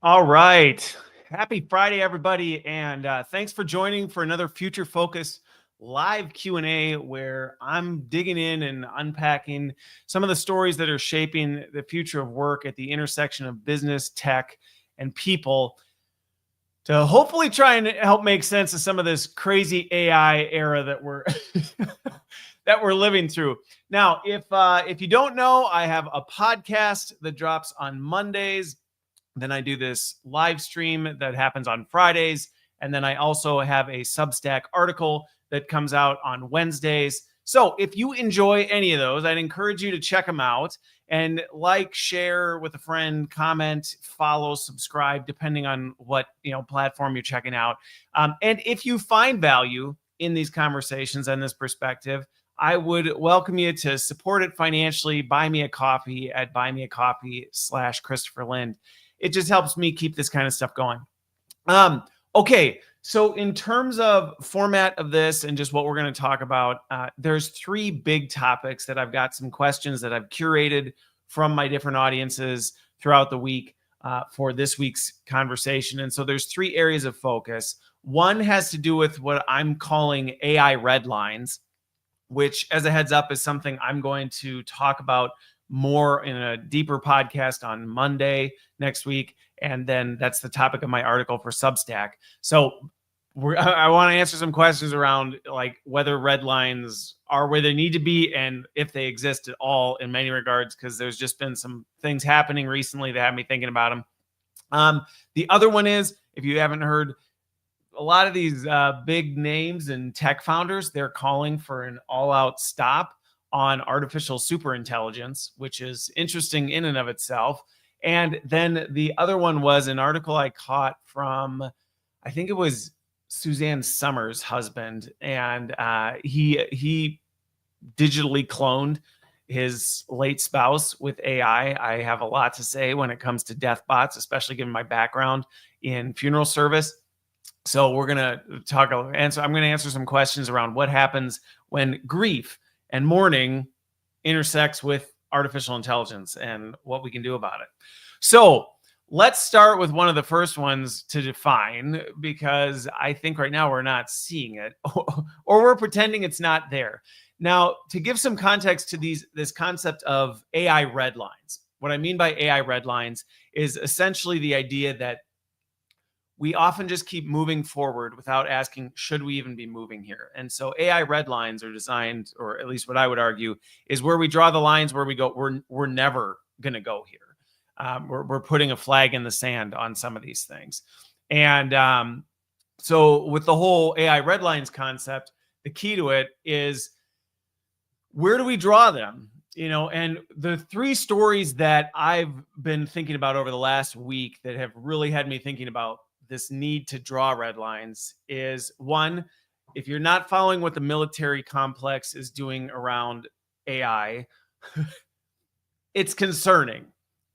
All right. Happy Friday, everybody, and thanks for joining for another Future Focus live Q&A where I'm digging in and unpacking some of the stories that are shaping the future of work at the intersection of business, tech, and people to hopefully try and help make sense of some of this crazy AI era that we're that we're living through. Now, if you don't know, I have a podcast that drops on Mondays. Then I do this live stream that happens on Fridays. And then I also have a Substack article that comes out on Wednesdays. So if you enjoy any of those, I'd encourage you to check them out and like, share with a friend, comment, follow, subscribe, depending on what platform you're checking out. And if you find value in these conversations and this perspective, I would welcome you to support it financially. Buy me a coffee at buymeacoffee.com/Christopher Lind. It just helps me keep this kind of stuff going. Okay, so in terms of format of this and just what we're going to talk about, there's three big topics that I've got some questions that I've curated from my different audiences throughout the week for this week's conversation. And so there's three areas of focus. One has to do with what I'm calling AI red lines, which, as a heads up, is something I'm going to talk about more in a deeper podcast on Monday next week. And then that's the topic of my article for Substack. So I want to answer some questions around like whether red lines are where they need to be and if they exist at all in many regards, because there's just been some things happening recently that have me thinking about them. The other one is, if you haven't heard, a lot of these big names and tech founders, they're calling for an all-out stop on artificial superintelligence, which is interesting in and of itself. And then the other one was an article I caught from, I think it was Suzanne Somers' husband, and he digitally cloned his late spouse with AI. I have a lot to say when it comes to deathbots, especially given my background in funeral service. So we're going to I'm going to answer some questions around what happens when grief and mourning intersects with artificial intelligence and what we can do about it. So let's start with one of the first ones to define, because I think right now we're not seeing it or we're pretending it's not there. Now, to give some context to this concept of AI red lines, what I mean by AI red lines is essentially the idea that we often just keep moving forward without asking, should we even be moving here? And so AI red lines are designed, or at least what I would argue, is where we draw the lines where we go, we're never going to go here. We're putting a flag in the sand on some of these things. And so with the whole AI red lines concept, the key to it is, where do we draw them? And the three stories that I've been thinking about over the last week that have really had me thinking about this need to draw red lines is, one, if you're not following what the military complex is doing around AI, it's concerning.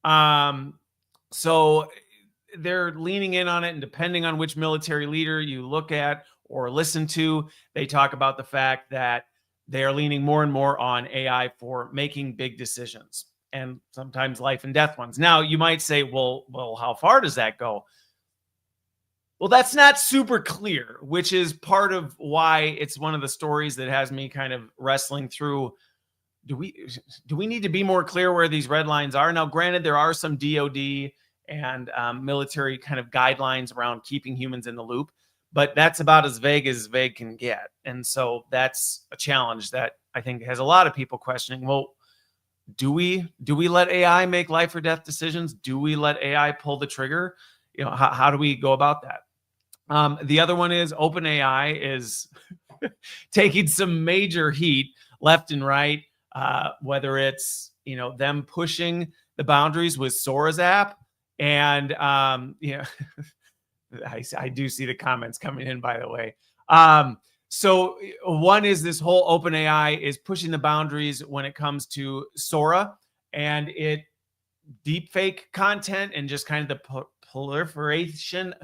So they're leaning in on it, and depending on which military leader you look at or listen to, they talk about the fact that they are leaning more and more on AI for making big decisions, and sometimes life and death ones. Now, you might say, well, how far does that go? Well, that's not super clear, which is part of why it's one of the stories that has me kind of wrestling through. Do we need to be more clear where these red lines are? Now, granted, there are some DoD and military kind of guidelines around keeping humans in the loop, but that's about as vague can get. And so that's a challenge that I think has a lot of people questioning, well, do we let AI make life or death decisions? Do we let AI pull the trigger? How do we go about that? The other one is OpenAI is taking some major heat left and right, whether it's, them pushing the boundaries with Sora's app. And, I do see the comments coming in, by the way. So one is this whole OpenAI is pushing the boundaries when it comes to Sora and deepfake content and just kind of the proliferation,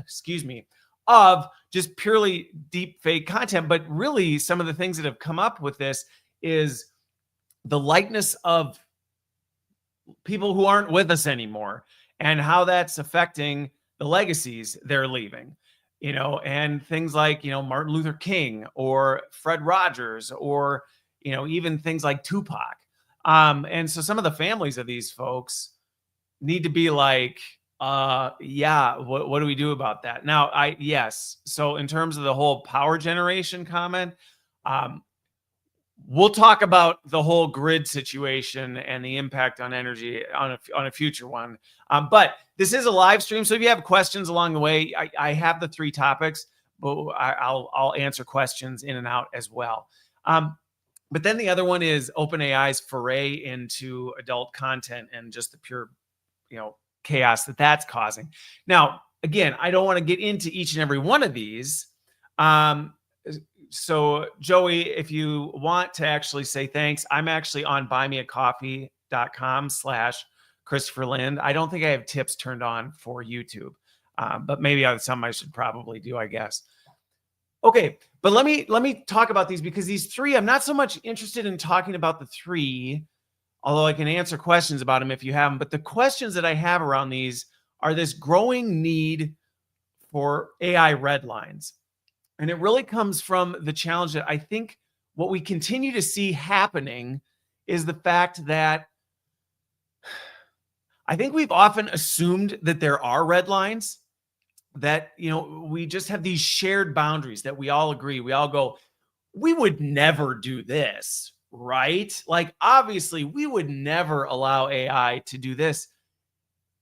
of just purely deepfake content. But really, some of the things that have come up with this is the likeness of people who aren't with us anymore and how that's affecting the legacies they're leaving, and things like, Martin Luther King or Fred Rogers or, even things like Tupac. And so some of the families of these folks need to be like, yeah, what do we do about that? Now, yes. So in terms of the whole power generation comment, um, we'll talk about the whole grid situation and the impact on energy on a future one. But this is a live stream, so if you have questions along the way, I have the 3 topics, but I'll answer questions in and out as well. But then the other one is OpenAI's foray into adult content and just the pure, chaos that's causing. Now, again, I don't want to get into each and every one of these. So Joey, if you want to actually say thanks, I'm actually on buymeacoffee.com/Christopher Lind. I don't think I have tips turned on for YouTube, but maybe that's something I should probably do, I guess. Okay, but let me talk about these, because these 3, I'm not so much interested in talking about the 3, although I can answer questions about them if you have them. But the questions that I have around these are this growing need for AI red lines. And it really comes from the challenge that I think what we continue to see happening is the fact that I think we've often assumed that there are red lines, that, we just have these shared boundaries that we all agree. We all go, we would never do this, right? Like, obviously, we would never allow AI to do this.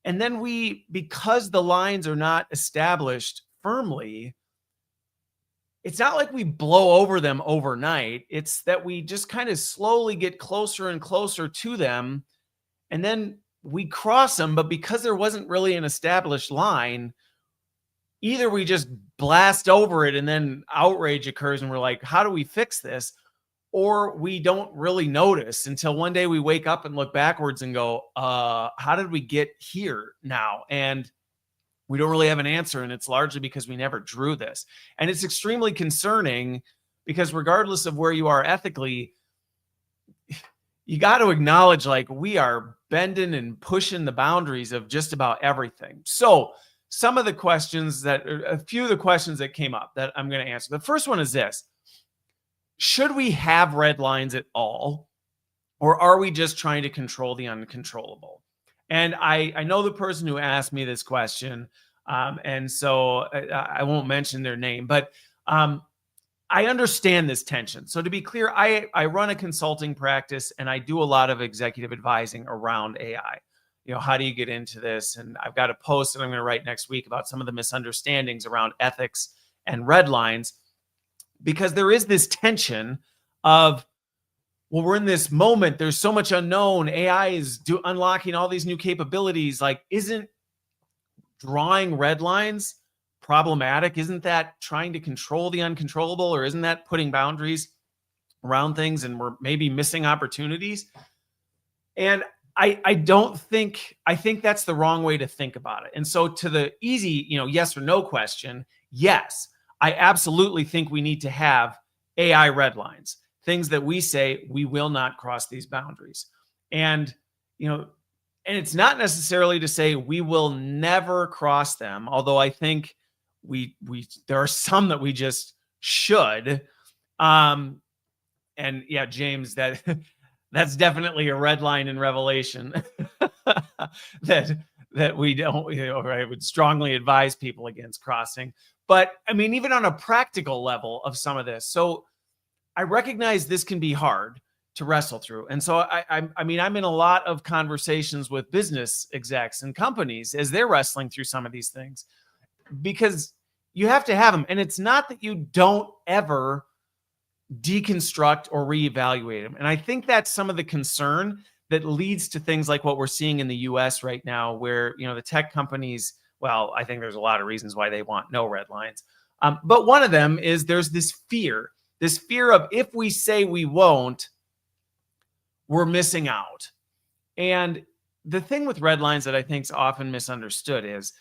And then because the lines are not established firmly, it's not like we blow over them overnight. It's that we just kind of slowly get closer and closer to them, and then we cross them. But because there wasn't really an established line, either we just blast over it and then outrage occurs and we're like, how do we fix this? Or we don't really notice until one day we wake up and look backwards and go, how did we get here now? And we don't really have an answer. And it's largely because we never drew this. And it's extremely concerning, because regardless of where you are ethically, you got to acknowledge, like, we are bending and pushing the boundaries of just about everything. So a few of the questions that came up that I'm going to answer. The first one is this: should we have red lines at all? Or are we just trying to control the uncontrollable? And I know the person who asked me this question, and so I won't mention their name, but I understand this tension. So to be clear, I run a consulting practice, and I do a lot of executive advising around AI. How do you get into this? And I've got a post that I'm going to write next week about some of the misunderstandings around ethics and red lines, because there is this tension of, well, we're in this moment, there's so much unknown, AI is unlocking all these new capabilities. Like, isn't drawing red lines problematic? Isn't that trying to control the uncontrollable? Or isn't that putting boundaries around things, and we're maybe missing opportunities? And I think that's the wrong way to think about it. And so to the easy, yes or no question, yes, I absolutely think we need to have AI red lines, things that we say we will not cross these boundaries. And, and it's not necessarily to say we will never cross them, although I think there are some that we just should. And yeah, James, that's definitely a red line in Revelation that we don't, I would strongly advise people against crossing. But I mean, even on a practical level of some of this. So I recognize this can be hard to wrestle through. And so I'm in a lot of conversations with business execs and companies as they're wrestling through some of these things, because you have to have them. And it's not that you don't ever deconstruct or reevaluate them. And I think that's some of the concern that leads to things like what we're seeing in the US right now, where, the tech companies, well, I think there's a lot of reasons why they want no red lines. But one of them is there's this fear of, if we say we won't, we're missing out. And the thing with red lines that I think is often misunderstood is,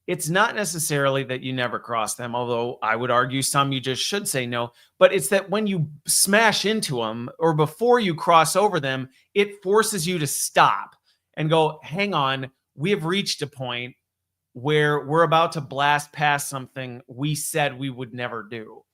it's not necessarily that you never cross them, although I would argue some you just should say no, but it's that when you smash into them, or before you cross over them, it forces you to stop and go, hang on, we have reached a point where we're about to blast past something we said we would never do.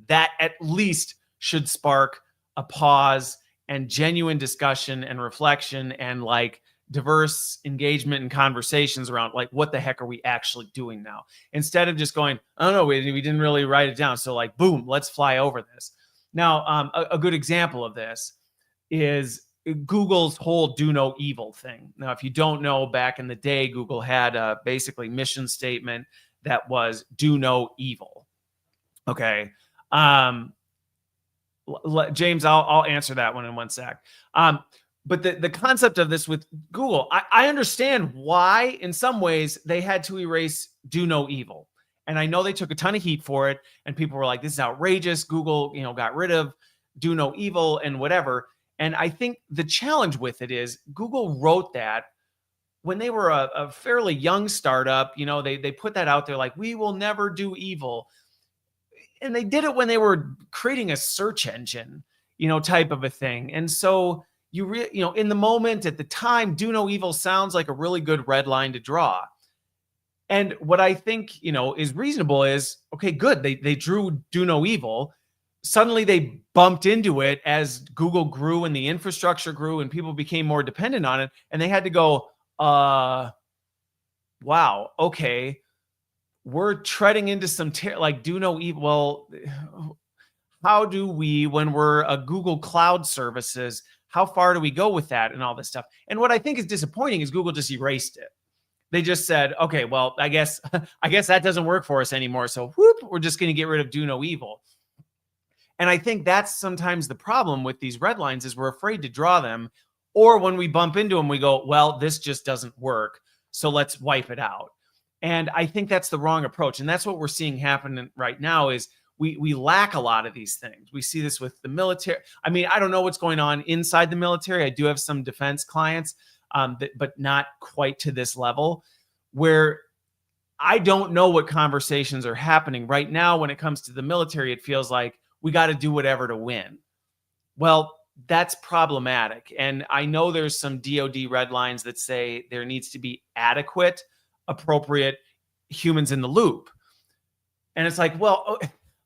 That at least should spark a pause and genuine discussion and reflection and like diverse engagement and conversations around like, what the heck are we actually doing now? Instead of just going, oh no, we didn't really write it down. So like, boom, let's fly over this. Now, a good example of this is Google's whole do no evil thing. Now, if you don't know, back in the day, Google had a basically mission statement that was do no evil. Okay. James, I'll answer that one in one sec. But the concept of this with Google, I understand why in some ways they had to erase do no evil. And I know they took a ton of heat for it. And people were like, this is outrageous. Google, got rid of do no evil and whatever. And I think the challenge with it is Google wrote that when they were a fairly young startup. They put that out there like, we will never do evil. And they did it when they were creating a search engine, type of a thing. And so in the moment at the time, do no evil sounds like a really good red line to draw. And what I think, is reasonable is, okay, good. They drew do no evil. Suddenly they bumped into it as Google grew and the infrastructure grew and people became more dependent on it. And they had to go, wow, okay, we're treading into some like do no evil. Well, how do we, when we're a Google Cloud services, how far do we go with that and all this stuff? And what I think is disappointing is Google just erased it. They just said, okay, well, I guess that doesn't work for us anymore. So whoop, we're just going to get rid of do no evil. And I think that's sometimes the problem with these red lines is we're afraid to draw them. Or when we bump into them, we go, well, this just doesn't work. So let's wipe it out. And I think that's the wrong approach. And that's what we're seeing happen right now is we lack a lot of these things. We see this with the military. I mean, I don't know what's going on inside the military. I do have some defense clients, but not quite to this level where I don't know what conversations are happening right now. When it comes to the military, it feels like we got to do whatever to win. Well, that's problematic. And I know there's some DoD red lines that say there needs to be adequate, appropriate humans in the loop. And it's like, well,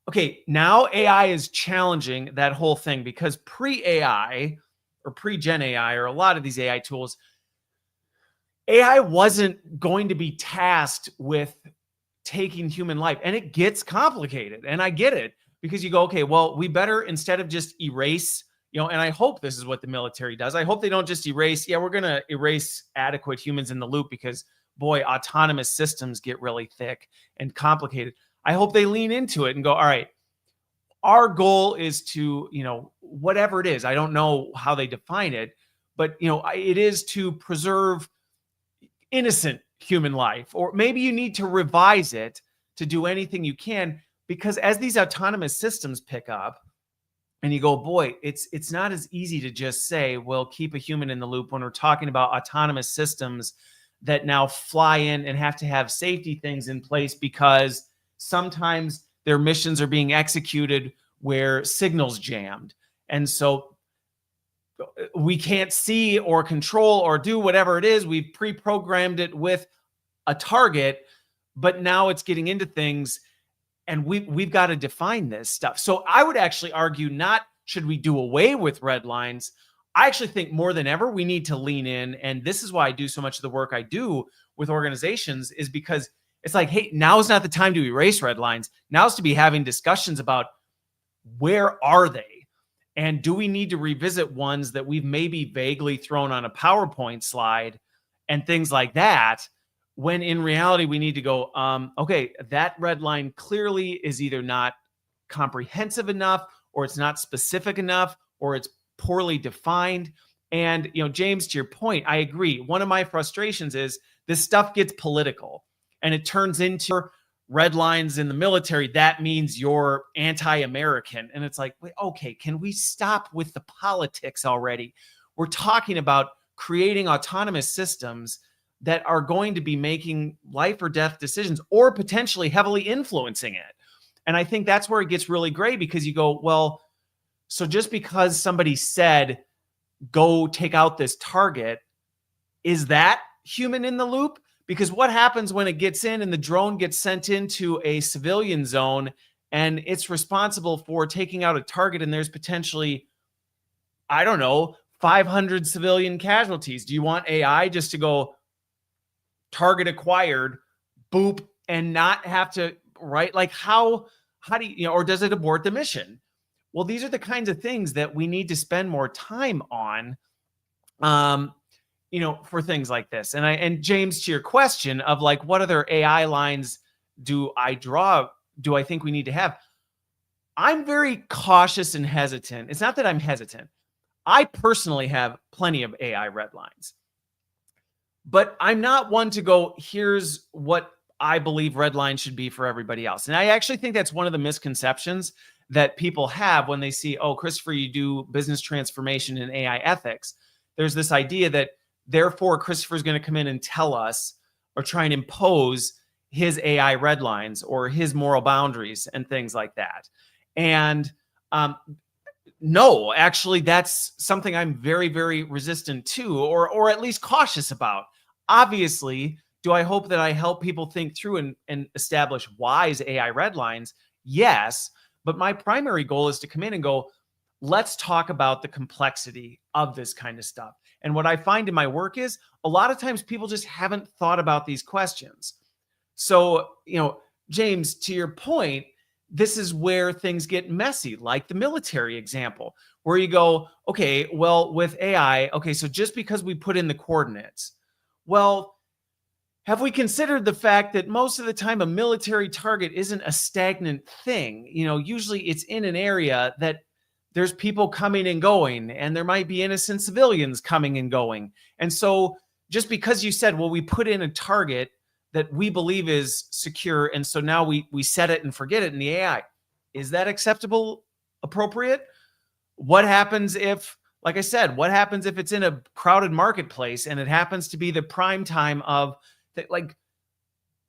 okay, now AI is challenging that whole thing because pre-AI or pre-gen AI or a lot of these AI tools, AI wasn't going to be tasked with taking human life. And it gets complicated. And I get it because you go, okay, well, we better, instead of just erase, and I hope this is what the military does. I hope they don't just erase, we're going to erase adequate humans in the loop because, boy, autonomous systems get really thick and complicated. I hope they lean into it and go, all right, our goal is to, whatever it is, I don't know how they define it, but, it is to preserve innocent human life, or maybe you need to revise it to do anything you can, because as these autonomous systems pick up and you go, boy, it's not as easy to just say, well, keep a human in the loop when we're talking about autonomous systems that now fly in and have to have safety things in place because sometimes their missions are being executed where signals jammed. And so we can't see or control or do whatever it is. We've pre-programmed it with a target, but now it's getting into things and we've got to define this stuff. So I would actually argue not should we do away with red lines. I actually think more than ever, we need to lean in. And this is why I do so much of the work I do with organizations is because it's like, hey, now is not the time to erase red lines. Now is to be having discussions about where are they? And do we need to revisit ones that we've maybe vaguely thrown on a PowerPoint slide and things like that, when in reality, we need to go, okay, that red line clearly is either not comprehensive enough, or it's not specific enough, or it's poorly defined. And, James, to your point, I agree. One of my frustrations is this stuff gets political and it turns into red lines in the military. That means you're anti-American. And it's like, wait, okay, can we stop with the politics already? We're talking about creating autonomous systems that are going to be making life or death decisions or potentially heavily influencing it. And I think that's where it gets really gray, because you go, well, so just because somebody said, go take out this target, is that human in the loop? Because what happens when it gets in and the drone gets sent into a civilian zone and it's responsible for taking out a target and there's potentially, I don't know, 500 civilian casualties? Do you want AI just to go target acquired, boop, and not have to, right? Like how do you, or does it abort the mission? Well, these are the kinds of things that we need to spend more time on, for things like this. And James, to your question of like, what other AI lines do I think we need to have? I'm very cautious and hesitant. It's not that I'm hesitant. I personally have plenty of AI red lines, but I'm not one to go, here's what I believe red line should be for everybody else. And I actually think that's one of the misconceptions that people have when they see, oh, Christopher, you do business transformation and AI ethics. There's this idea that therefore Christopher's going to come in and tell us or try and impose his AI red lines or his moral boundaries and things like that. And no, actually, that's something I'm very, very resistant to, or at least cautious about. Obviously, do I hope that I help people think through and establish wise AI red lines? Yes. But my primary goal is to come in and go, let's talk about the complexity of this kind of stuff. And what I find in my work is a lot of times people just haven't thought about these questions. So, James, to your point, this is where things get messy, like the military example, where you go, okay, well, with AI, okay, so just because we put in the coordinates, well, have we considered the fact that most of the time a military target isn't a stagnant thing? Usually it's in an area that there's people coming and going, and there might be innocent civilians coming and going. And so just because you said, well, we put in a target that we believe is secure, and so now we set it and forget it in the AI, is that acceptable, appropriate? What happens if, like I said, what happens if it's in a crowded marketplace and it happens to be the prime time of, like,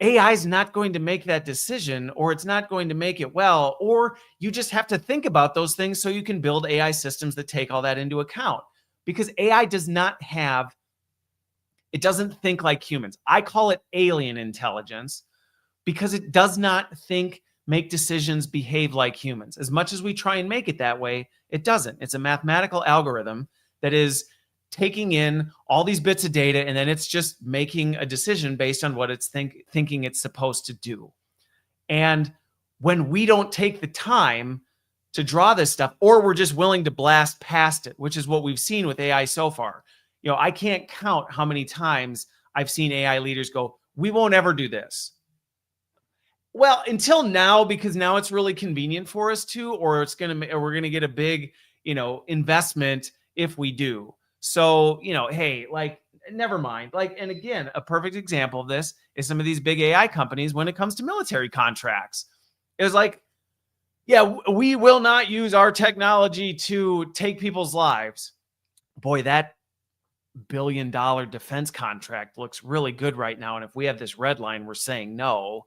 AI is not going to make that decision, or it's not going to make it well, or you just have to think about those things so you can build AI systems that take all that into account. Because AI it doesn't think like humans. I call it alien intelligence because it does not think, make decisions, behave like humans. As much as we try and make it that way, it doesn't. It's a mathematical algorithm that is taking in all these bits of data, and then it's just making a decision based on what it's thinking it's supposed to do. And when we don't take the time to draw this stuff, or we're just willing to blast past it, which is what we've seen with AI so far. I can't count how many times I've seen AI leaders go, we won't ever do this. Well, until now, because now it's really convenient for us to, or we're going to get a big, investment if we do. So, hey, like, never mind. Like, and again, a perfect example of this is some of these big AI companies when it comes to military contracts. It was like, yeah, we will not use our technology to take people's lives. Boy, that billion-dollar defense contract looks really good right now. And if we have this red line, we're saying no.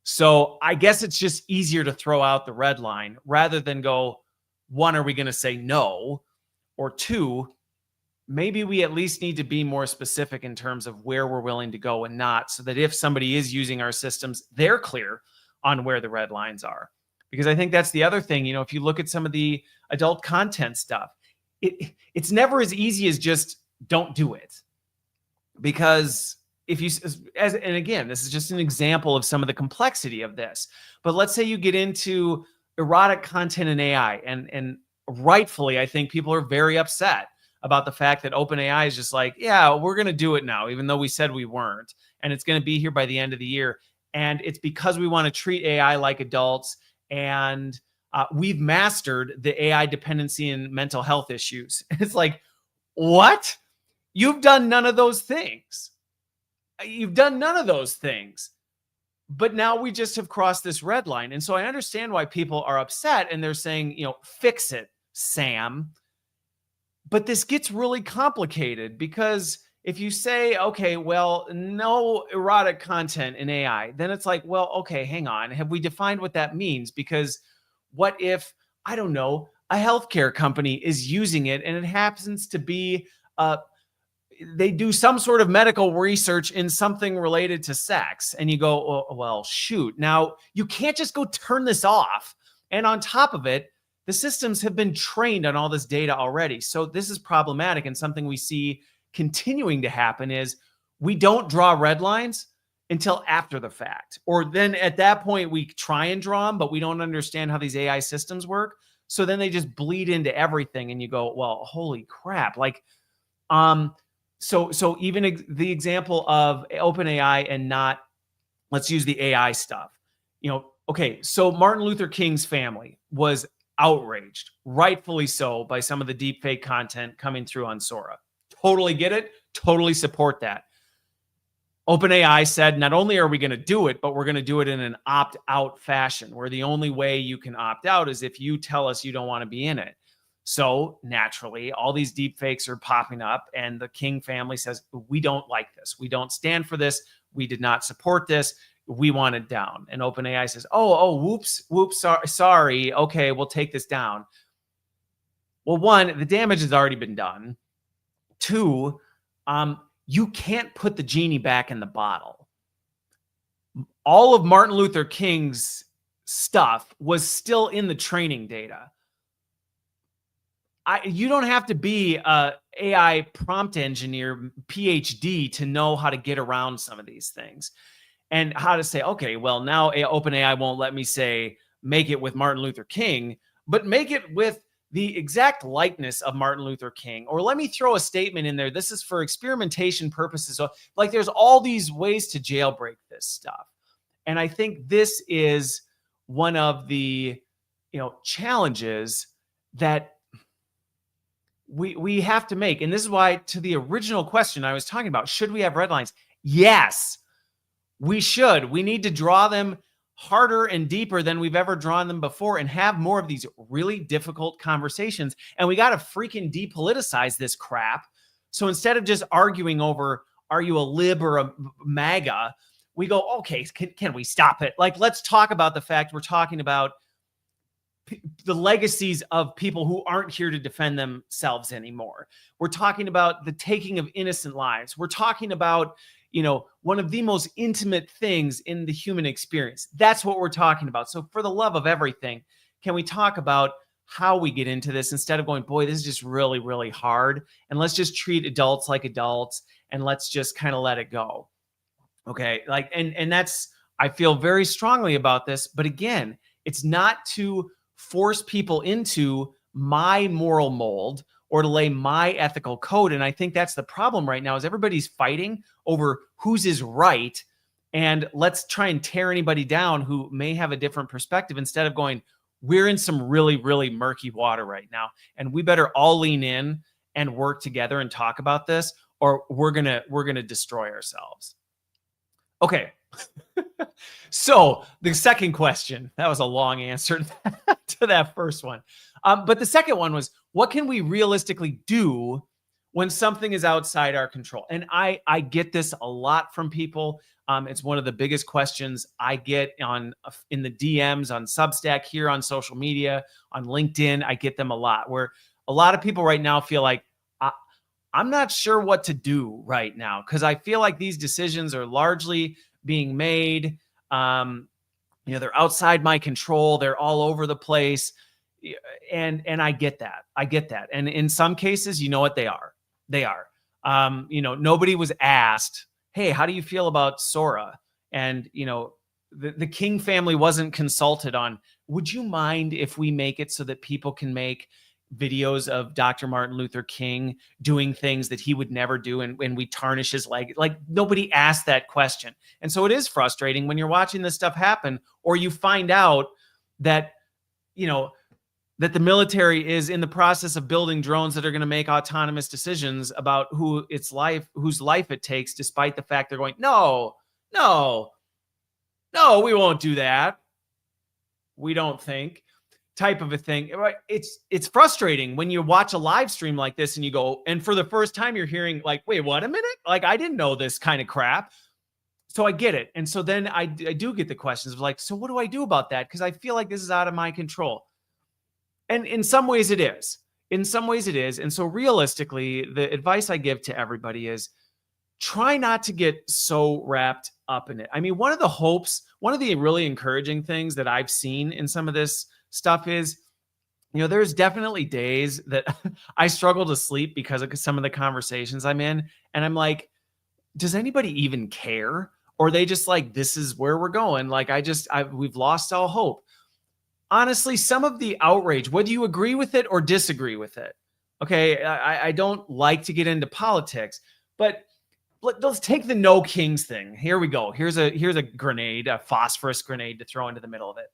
So I guess it's just easier to throw out the red line rather than go, one, are we going to say no? Or two, maybe we at least need to be more specific in terms of where we're willing to go and not, so that if somebody is using our systems, they're clear on where the red lines are. Because I think that's the other thing, if you look at some of the adult content stuff, it's never as easy as just don't do it. Because if you, and again, this is just an example of some of the complexity of this, but let's say you get into erotic content in AI, and rightfully, I think people are very upset about the fact that OpenAI is just like, yeah, we're going to do it now, even though we said we weren't, and it's going to be here by the end of the year. And it's because we want to treat AI like adults, and we've mastered the AI dependency and mental health issues. It's like, what? You've done none of those things. You've done none of those things. But now we just have crossed this red line. And so I understand why people are upset, and they're saying, fix it, Sam. But this gets really complicated, because if you say, okay, well, no erotic content in AI, then it's like, well, okay, hang on. Have we defined what that means? Because what if, I don't know, a healthcare company is using it and it happens to be they do some sort of medical research in something related to sex. And you go, oh, well, shoot. Now, you can't just go turn this off. And on top of it, the systems have been trained on all this data already. So this is problematic. And something we see continuing to happen is we don't draw red lines until after the fact. Or then at that point, we try and draw them, but we don't understand how these AI systems work. So then they just bleed into everything. And you go, well, holy crap. Like, so even the example of OpenAI and not, let's use the AI stuff, okay. So Martin Luther King's family was outraged, rightfully so, by some of the deepfake content coming through on Sora. Totally get it. Totally support that. OpenAI said, not only are we going to do it, but we're going to do it in an opt-out fashion, where the only way you can opt out is if you tell us you don't want to be in it. So naturally, all these deep fakes are popping up, and the King family says, we don't like this. We don't stand for this. We did not support this. We want it down. And OpenAI says, whoops, sorry. Okay, we'll take this down. Well, one, the damage has already been done. Two, you can't put the genie back in the bottle. All of Martin Luther King's stuff was still in the training data. You don't have to be a AI prompt engineer, PhD, to know how to get around some of these things and how to say, okay, well, now OpenAI won't let me say, make it with Martin Luther King, but make it with the exact likeness of Martin Luther King. Or let me throw a statement in there. This is for experimentation purposes. So like there's all these ways to jailbreak this stuff. And I think this is one of the, challenges that we have to make. And this is why, to the original question I was talking about, should we have red lines? Yes, we should. We need to draw them harder and deeper than we've ever drawn them before and have more of these really difficult conversations. And we got to freaking depoliticize this crap. So instead of just arguing over, are you a lib or a MAGA? We go, okay, can we stop it? Like, let's talk about the fact we're talking about the legacies of people who aren't here to defend themselves anymore. We're talking about the taking of innocent lives. We're talking about, one of the most intimate things in the human experience. That's what we're talking about. So for the love of everything, can we talk about how we get into this instead of going, boy, this is just really, really hard. And let's just treat adults like adults and let's just kind of let it go. Okay. Like, and that's, I feel very strongly about this, but again, it's not to force people into my moral mold or to lay my ethical code. And I think that's the problem right now is everybody's fighting over whose is right. And let's try and tear anybody down who may have a different perspective instead of going, we're in some really, really murky water right now. And we better all lean in and work together and talk about this, or we're going to destroy ourselves. Okay. So the second question, that was a long answer to that first one. But the second one was, what can we realistically do when something is outside our control? And I get this a lot from people. It's one of the biggest questions I get in the DMs on Substack, here on social media, on LinkedIn. I get them a lot, where a lot of people right now feel like, I'm not sure what to do right now because I feel like these decisions are largely being made. They're outside my control. They're all over the place. And I get that. And in some cases, you know what they are? They are. Nobody was asked, hey, how do you feel about Sora? And, the King family wasn't consulted on, would you mind if we make it so that people can make videos of Dr. Martin Luther King doing things that he would never do and we tarnish his leg? Like, nobody asked that question. And so it is frustrating when you're watching this stuff happen, or you find out that, that the military is in the process of building drones that are going to make autonomous decisions about whose life it takes, despite the fact they're going, no, we won't do that. We don't think. Type of a thing. It's frustrating when you watch a live stream like this and you go, and for the first time you're hearing like, wait, what a minute? Like, I didn't know this kind of crap. So I get it. And so then I do get the questions of like, so what do I do about that? Because I feel like this is out of my control. And in some ways it is. In some ways it is. And so realistically, the advice I give to everybody is try not to get so wrapped up in it. I mean, one of the really encouraging things that I've seen in some of this stuff is, there's definitely days that I struggle to sleep because of some of the conversations I'm in. And I'm like, does anybody even care? Or are they just like, this is where we're going? Like, we've lost all hope. Honestly, some of the outrage, whether you agree with it or disagree with it. Okay. I don't like to get into politics, but let's take the no kings thing. Here we go. Here's a grenade, a phosphorus grenade to throw into the middle of it.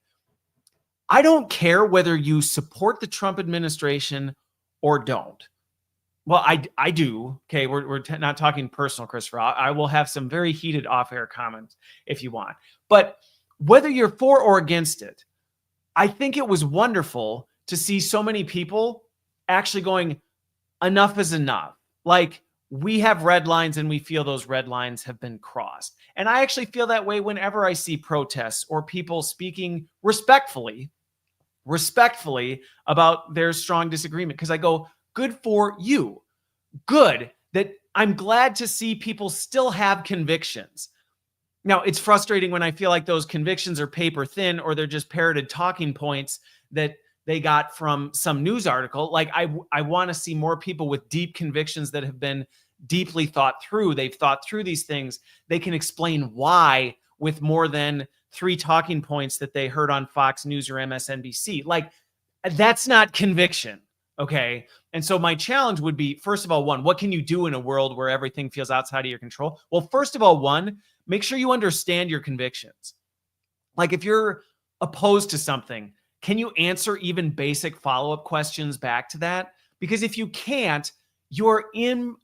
I don't care whether you support the Trump administration or don't. Well, I do. Okay, we're not talking personal, Christopher. I will have some very heated off-air comments if you want. But whether you're for or against it, I think it was wonderful to see so many people actually going, enough is enough. Like, we have red lines and we feel those red lines have been crossed. And I actually feel that way whenever I see protests or people speaking respectfully about their strong disagreement, because I go, good for you. Good that I'm glad to see people still have convictions. Now, it's frustrating when I feel like those convictions are paper thin or they're just parroted talking points that they got from some news article. Like, I want to see more people with deep convictions that have been deeply thought through. They've thought through these things. They can explain why with more than 3 talking points that they heard on Fox News or MSNBC. Like, that's not conviction. Okay. And so my challenge would be, first of all, one, what can you do in a world where everything feels outside of your control? Well, first of all, one, make sure you understand your convictions. Like, if you're opposed to something, can you answer even basic follow-up questions back to that? Because if you can't, you're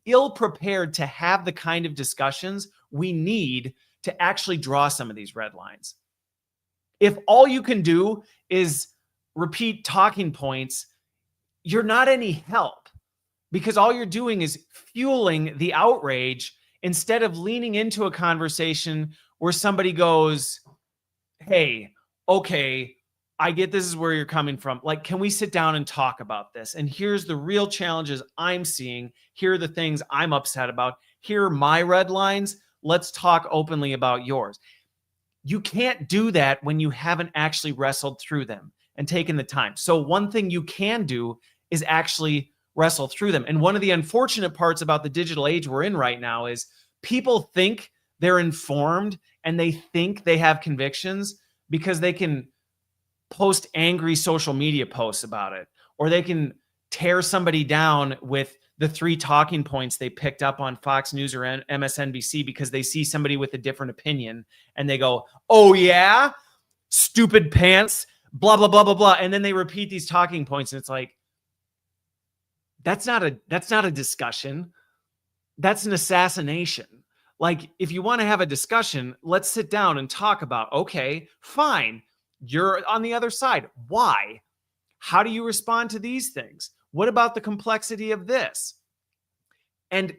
ill prepared to have the kind of discussions we need to actually draw some of these red lines. If all you can do is repeat talking points, you're not any help, because all you're doing is fueling the outrage instead of leaning into a conversation where somebody goes, hey, okay, I get this is where you're coming from. Like, can we sit down and talk about this? And here's the real challenges I'm seeing. Here are the things I'm upset about. Here are my red lines. Let's talk openly about yours. You can't do that when you haven't actually wrestled through them and taken the time. So one thing you can do is actually wrestle through them. And one of the unfortunate parts about the digital age we're in right now is people think they're informed and they think they have convictions because they can post angry social media posts about it, or they can tear somebody down with the 3 talking points they picked up on Fox News or MSNBC because they see somebody with a different opinion and they go, oh yeah, stupid pants, blah, blah, blah, blah, blah. And then they repeat these talking points. And it's like, that's not a discussion. That's an assassination. Like, if you want to have a discussion, let's sit down and talk about, okay, fine. You're on the other side. Why? How do you respond to these things? What about the complexity of this? And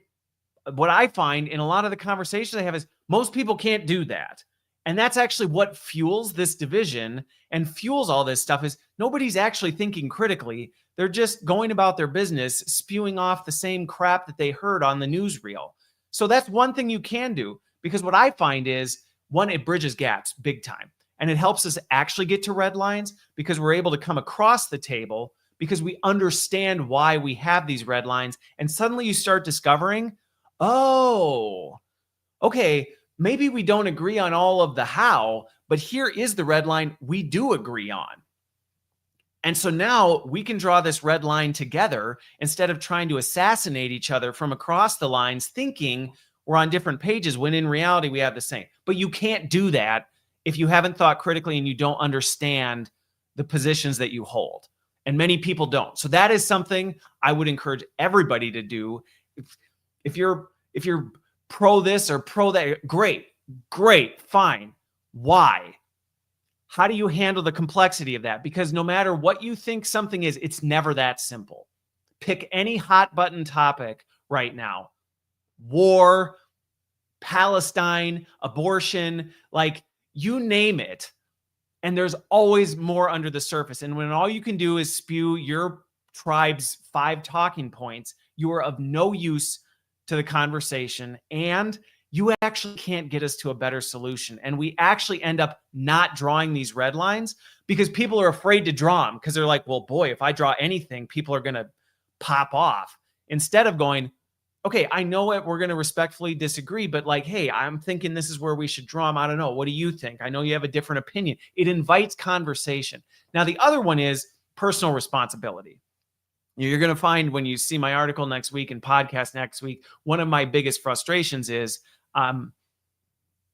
what I find in a lot of the conversations I have is most people can't do that. And that's actually what fuels this division and fuels all this stuff, is nobody's actually thinking critically. They're just going about their business, spewing off the same crap that they heard on the newsreel. So that's one thing you can do, because what I find is, one, it bridges gaps big time. And it helps us actually get to red lines because we're able to come across the table because we understand why we have these red lines. And suddenly you start discovering, oh, okay, maybe we don't agree on all of the how, but here is the red line we do agree on. And so now we can draw this red line together instead of trying to assassinate each other from across the lines, thinking we're on different pages when in reality we have the same. But you can't do that if you haven't thought critically and you don't understand the positions that you hold. And many people don't. So that is something I would encourage everybody to do. If you're pro this or pro that, great, fine. Why? How do you handle the complexity of that? Because no matter what you think something is, it's never that simple. Pick any hot button topic right now. War, Palestine, abortion, like, you name it. And there's always more under the surface. And when all you can do is spew your tribe's 5 talking points, you are of no use to the conversation, and you actually can't get us to a better solution. And we actually end up not drawing these red lines because people are afraid to draw them because they're like, well, boy, if I draw anything, people are going to pop off. Instead of going, okay, I know it, we're going to respectfully disagree, but like, hey, I'm thinking this is where we should draw them. I don't know. What do you think? I know you have a different opinion. It invites conversation. Now, the other one is personal responsibility. You're going to find when you see my article next week and podcast next week, one of my biggest frustrations is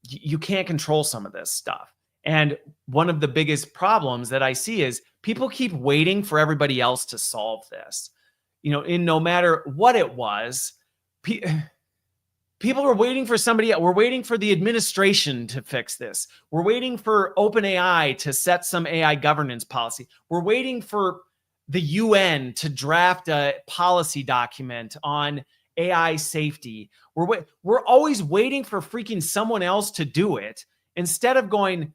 you can't control some of this stuff. And one of the biggest problems that I see is people keep waiting for everybody else to solve this. In no matter what it was, people are waiting for somebody else. We're waiting for the administration to fix this. We're waiting for OpenAI to set some AI governance policy. We're waiting for the UN to draft a policy document on AI safety. We're always waiting for freaking someone else to do it instead of going,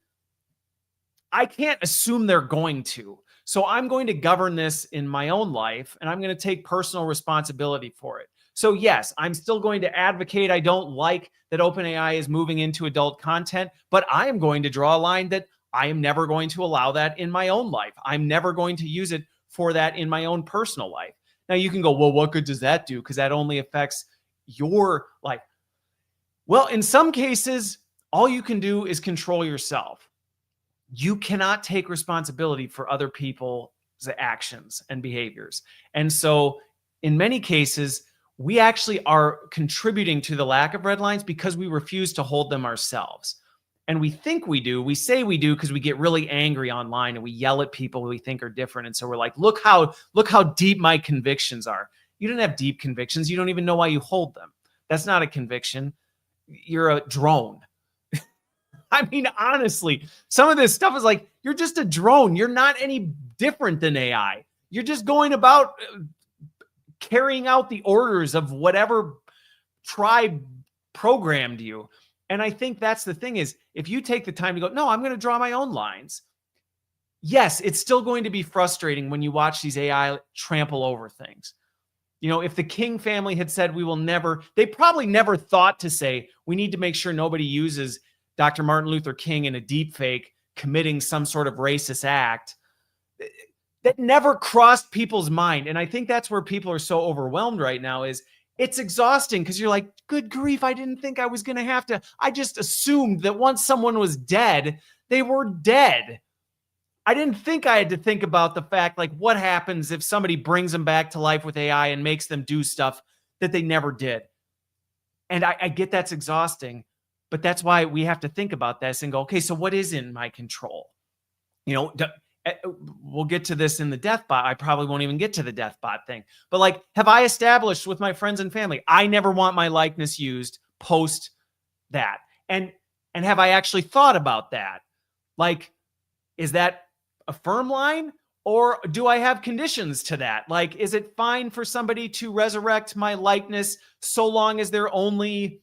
I can't assume they're going to. So I'm going to govern this in my own life, and I'm going to take personal responsibility for it. So yes, I'm still going to advocate. I don't like that OpenAI is moving into adult content, but I am going to draw a line that I am never going to allow that in my own life. I'm never going to use it for that in my own personal life. Now you can go, well, what good does that do? Because that only affects your life. Well, in some cases, all you can do is control yourself. You cannot take responsibility for other people's actions and behaviors. And so in many cases, we actually are contributing to the lack of red lines because we refuse to hold them ourselves. And we think we do. We say we do because we get really angry online and we yell at people we think are different. And so we're like, look how deep my convictions are. You don't have deep convictions. You don't even know why you hold them. That's not a conviction. You're a drone. I mean, honestly, some of this stuff is like, you're just a drone. You're not any different than AI. You're just going about carrying out the orders of whatever tribe programmed you. And I think that's the thing is, if you take the time to go, no, I'm going to draw my own lines. Yes, it's still going to be frustrating when you watch these AI trample over things. If the King family had said, they probably never thought to say, we need to make sure nobody uses Dr. Martin Luther King in a deep fake committing some sort of racist act. That never crossed people's mind. And I think that's where people are so overwhelmed right now is it's exhausting because you're like, good grief, I didn't think I was going to have to. I just assumed that once someone was dead, they were dead. I didn't think I had to think about the fact, like, what happens if somebody brings them back to life with AI and makes them do stuff that they never did. And I get that's exhausting, but that's why we have to think about this and go, okay, so what is in my control? We'll get to this in the deathbot. I probably won't even get to the deathbot thing. But like, have I established with my friends and family, I never want my likeness used post that? And have I actually thought about that? Like, is that a firm line? Or do I have conditions to that? Like, is it fine for somebody to resurrect my likeness so long as they're only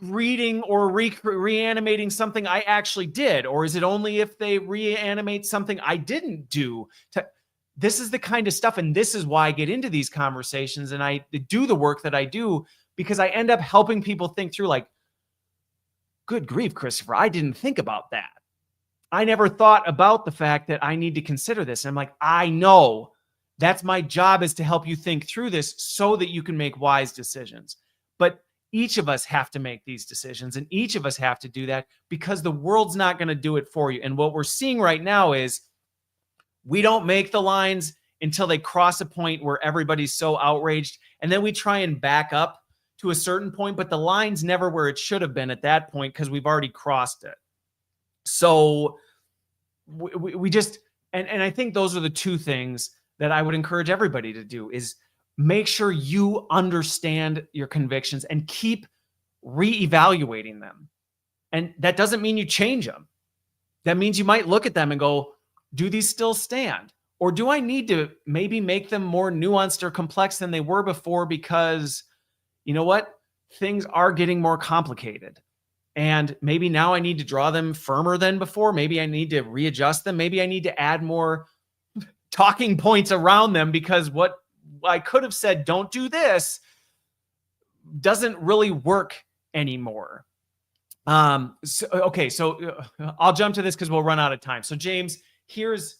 reading or reanimating something I actually did? Or is it only if they reanimate something I didn't do? This is the kind of stuff, and this is why I get into these conversations and I do the work that I do, because I end up helping people think through, like, good grief, Christopher, I didn't think about that. I never thought about the fact that I need to consider this. And I'm like, I know that's my job, is to help you think through this so that you can make wise decisions. But each of us have to make these decisions, and each of us have to do that because the world's not going to do it for you. And what we're seeing right now is we don't make the lines until they cross a point where everybody's so outraged. And then we try and back up to a certain point, but the line's never where it should have been at that point because we've already crossed it. So we just, and I think those are the two things that I would encourage everybody to do, is make sure you understand your convictions and keep reevaluating them. And that doesn't mean you change them. That means you might look at them and go, do these still stand? Or do I need to maybe make them more nuanced or complex than they were before? Because you know what? Things are getting more complicated. And maybe now I need to draw them firmer than before. Maybe I need to readjust them. Maybe I need to add more talking points around them, because what I could have said, don't do this, doesn't really work anymore. So I'll jump to this because we'll run out of time. So James, here's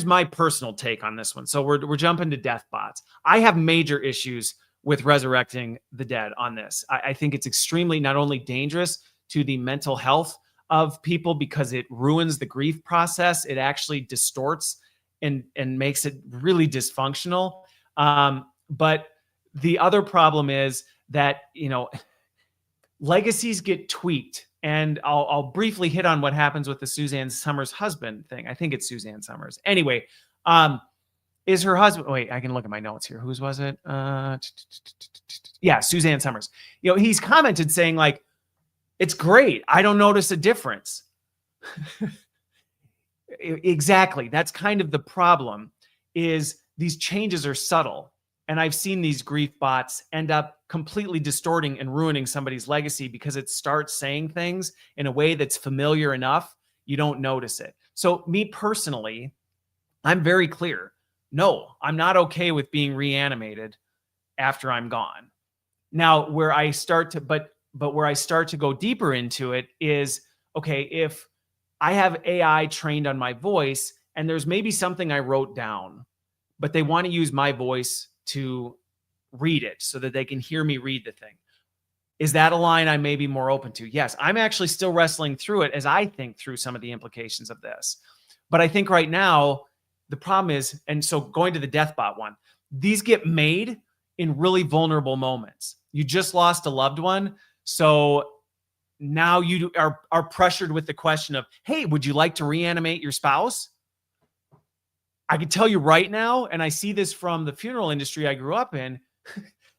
my personal take on this one. So we're jumping to deathbots. I have major issues with resurrecting the dead on this. I think it's extremely not only dangerous to the mental health of people because it ruins the grief process, it actually distorts and makes it really dysfunctional. But the other problem is that, legacies get tweaked. And I'll briefly hit on what happens with the Suzanne Somers husband thing. I think it's Suzanne Somers. Anyway, is her husband, wait, I can look at my notes here. Whose was it? Yeah, Suzanne Somers. He's commented saying like, it's great. I don't notice a difference. Exactly. That's kind of the problem, is these changes are subtle. And I've seen these grief bots end up completely distorting and ruining somebody's legacy because it starts saying things in a way that's familiar enough, you don't notice it. So me personally, I'm very clear. No, I'm not okay with being reanimated after I'm gone. Now, where I start to, but where I start to go deeper into it is, okay, if I have AI trained on my voice and there's maybe something I wrote down, but they want to use my voice to read it so that they can hear me read the thing. Is that a line I may be more open to? Yes, I'm actually still wrestling through it as I think through some of the implications of this. But I think right now, the problem is, and so going to the deathbot one, these get made in really vulnerable moments. You just lost a loved one. So now you are pressured with the question of, hey, would you like to reanimate your spouse? I can tell you right now, and I see this from the funeral industry I grew up in,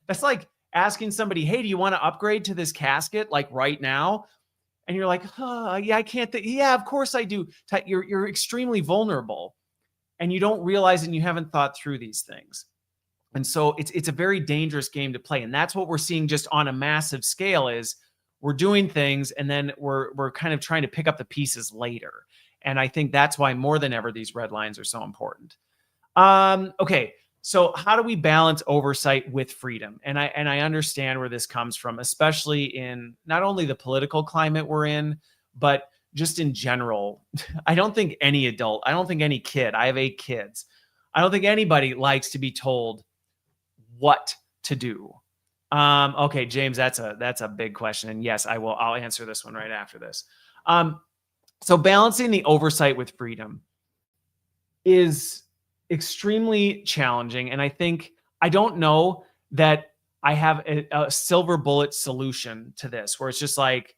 that's like asking somebody, hey, do you want to upgrade to this casket like right now? And you're like, yeah, I can't. Yeah, of course I do. You're extremely vulnerable and you don't realize and you haven't thought through these things. And so it's a very dangerous game to play. And that's what we're seeing just on a massive scale is we're doing things and then we're kind of trying to pick up the pieces later. And I think that's why more than ever, these red lines are so important. Okay. So how do we balance oversight with freedom? And I understand where this comes from, especially in not only the political climate we're in, but just in general. I don't think any adult, I don't think any kid, I have 8 kids. I don't think anybody likes to be told what to do. Okay, James, that's a big question. And yes, I'll answer this one right after this. So balancing the oversight with freedom is extremely challenging. And I don't know that I have a silver bullet solution to this, where it's just like,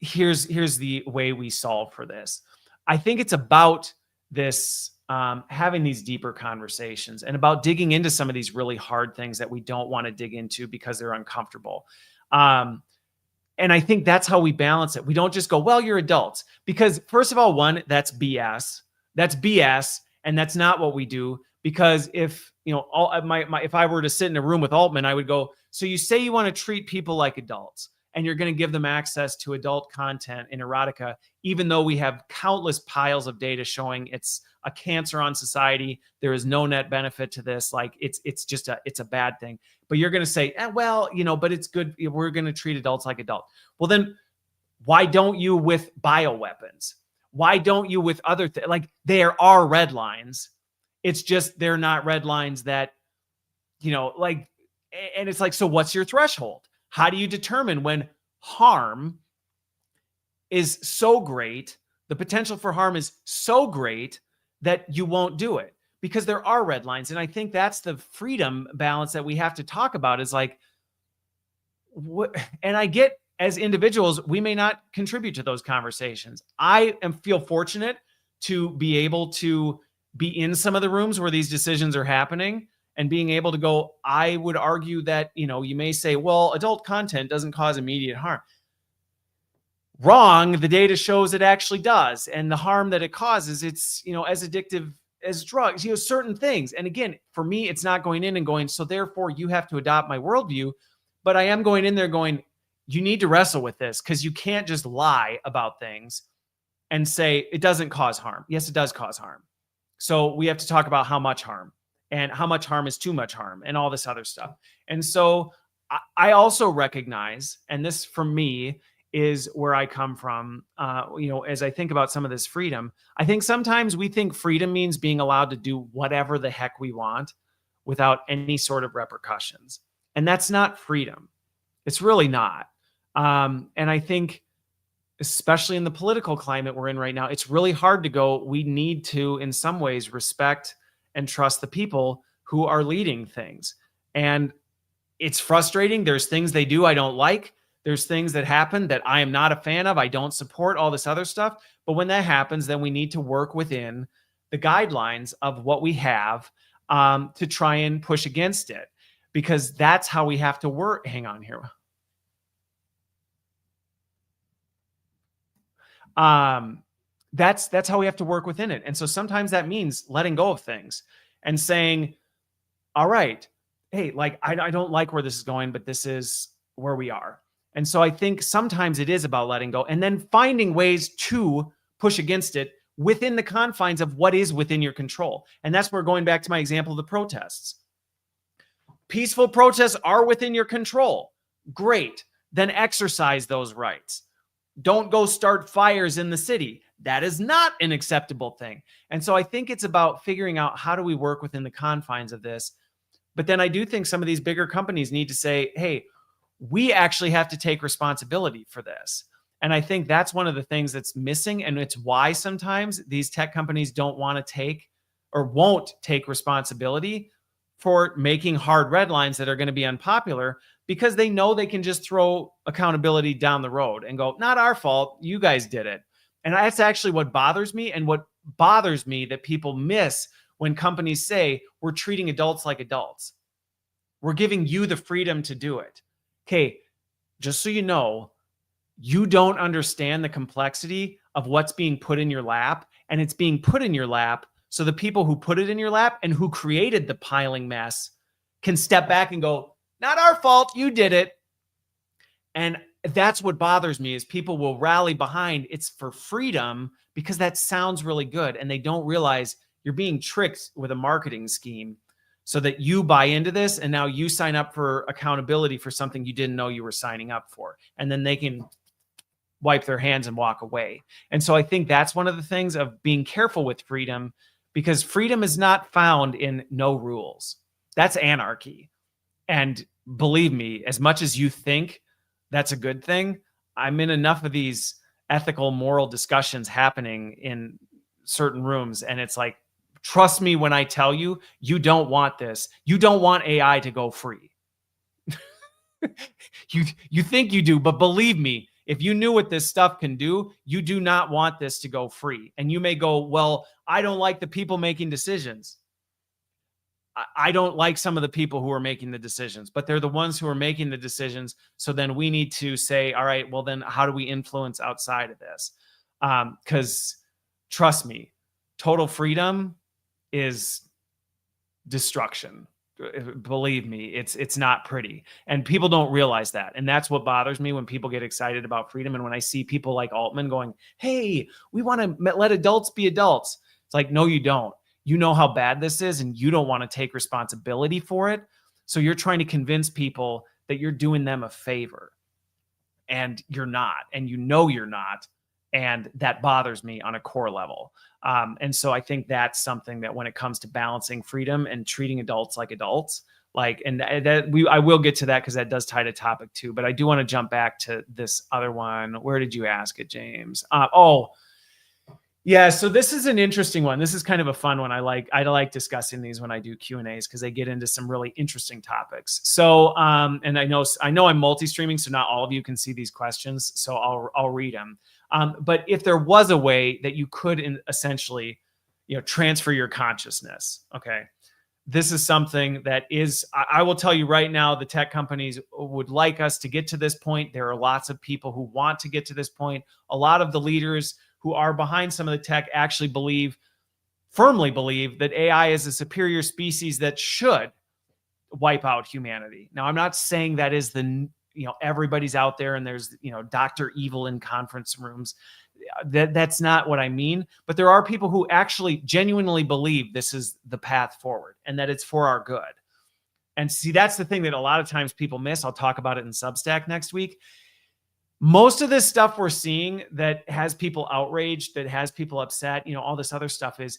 here's the way we solve for this. I think it's about this, having these deeper conversations and about digging into some of these really hard things that we don't want to dig into because they're uncomfortable. And I think that's how we balance it. We don't just go, well, you're adults. Because first of all, one, that's BS. That's BS. And that's not what we do. Because if, if I were to sit in a room with Altman, I would go, so you say you want to treat people like adults and you're going to give them access to adult content in erotica, even though we have countless piles of data showing it's a cancer on society. There is no net benefit to this. Like it's a bad thing. But you're going to say, well, but it's good. We're going to treat adults like adults. Well, then why don't you with bioweapons? Why don't you with other things? Like there are red lines. It's just, they're not red lines that, and it's like, so what's your threshold? How do you determine when harm is so great, the potential for harm is so great that you won't do it? Because there are red lines. And I think that's the freedom balance that we have to talk about is like, and I get as individuals, we may not contribute to those conversations. I feel fortunate to be able to be in some of the rooms where these decisions are happening and being able to go, I would argue that, you may say, well, adult content doesn't cause immediate harm. Wrong. The data shows it actually does. And the harm that it causes, it's, as addictive as drugs, certain things. And again, for me, it's not going in and going, so therefore you have to adopt my worldview. But I am going in there going, you need to wrestle with this because you can't just lie about things and say it doesn't cause harm. Yes, it does cause harm. So we have to talk about how much harm and how much harm is too much harm and all this other stuff. And so I also recognize, and this for me is where I come from, as I think about some of this freedom, I think sometimes we think freedom means being allowed to do whatever the heck we want without any sort of repercussions. And that's not freedom. It's really not. And I think, especially in the political climate we're in right now, it's really hard to go, we need to, in some ways, respect and trust the people who are leading things. And it's frustrating. There's things they do I don't like. There's things that happen that I am not a fan of. I don't support all this other stuff. But when that happens, then we need to work within the guidelines of what we have to try and push against it, because that's how we have to work. Hang on here. That's how we have to work within it. And so sometimes that means letting go of things and saying, all right, hey, like, I don't like where this is going, but this is where we are. And so I think sometimes it is about letting go and then finding ways to push against it within the confines of what is within your control. And that's where, going back to my example of the protests. Peaceful protests are within your control. Great. Then exercise those rights. Don't go start fires in the city. That is not an acceptable thing. And so I think it's about figuring out, how do we work within the confines of this? But then I do think some of these bigger companies need to say, hey, we actually have to take responsibility for this. And I think that's one of the things that's missing. And it's why sometimes these tech companies don't want to take or won't take responsibility for making hard red lines that are going to be unpopular, because they know they can just throw accountability down the road and go, not our fault, you guys did it. And that's actually what bothers me, and what bothers me that people miss when companies say, we're treating adults like adults. We're giving you the freedom to do it. Okay, just so you know, you don't understand the complexity of what's being put in your lap, and it's being put in your lap so the people who put it in your lap and who created the piling mess can step back and go, not our fault, you did it. And that's what bothers me, is people will rally behind it's for freedom because that sounds really good, and they don't realize you're being tricked with a marketing scheme so that you buy into this, and now you sign up for accountability for something you didn't know you were signing up for, and then they can wipe their hands and walk away. And so I think that's one of the things of being careful with freedom, because freedom is not found in no rules. That's anarchy. And believe me, as much as you think that's a good thing, I'm in enough of these ethical, moral discussions happening in certain rooms, and it's like, trust me when I tell you, you don't want this. You don't want AI to go free. You think you do, but believe me, if you knew what this stuff can do, you do not want this to go free. And you may go, well, I don't like the people making decisions. I don't like some of the people who are making the decisions, but they're the ones who are making the decisions. So then we need to say, all right, well, then how do we influence outside of this? Because trust me, total freedom is destruction. Believe me, it's not pretty. And people don't realize that. And that's what bothers me when people get excited about freedom. And when I see people like Altman going, hey, we want to let adults be adults. It's like, no, you don't. You know how bad this is, and you don't want to take responsibility for it. So you're trying to convince people that you're doing them a favor, and you're not, and you know you're not. And that bothers me on a core level. And so I think that's something that when it comes to balancing freedom and treating adults like adults, like, and I will get to that because that does tie to topic too, but I do want to jump back to this other one. Where did you ask it, James? Yeah, so this is an interesting one. This is kind of a fun one. I like discussing these when I do Q&As because they get into some really interesting topics. So, and I know I'm multi-streaming, so not all of you can see these questions. So I'll read them. But if there was a way that you could essentially, transfer your consciousness, okay, this is something that is, I will tell you right now, the tech companies would like us to get to this point. There are lots of people who want to get to this point. A lot of the leaders who are behind some of the tech actually firmly believe that AI is a superior species that should wipe out humanity. Now, I'm not saying that is everybody's out there and there's, Dr. Evil in conference rooms. that's not what I mean. But there are people who actually genuinely believe this is the path forward and that it's for our good. And see, that's the thing that a lot of times people miss. I'll talk about it in Substack next week. Most of this stuff we're seeing that has people outraged, that has people upset, all this other stuff is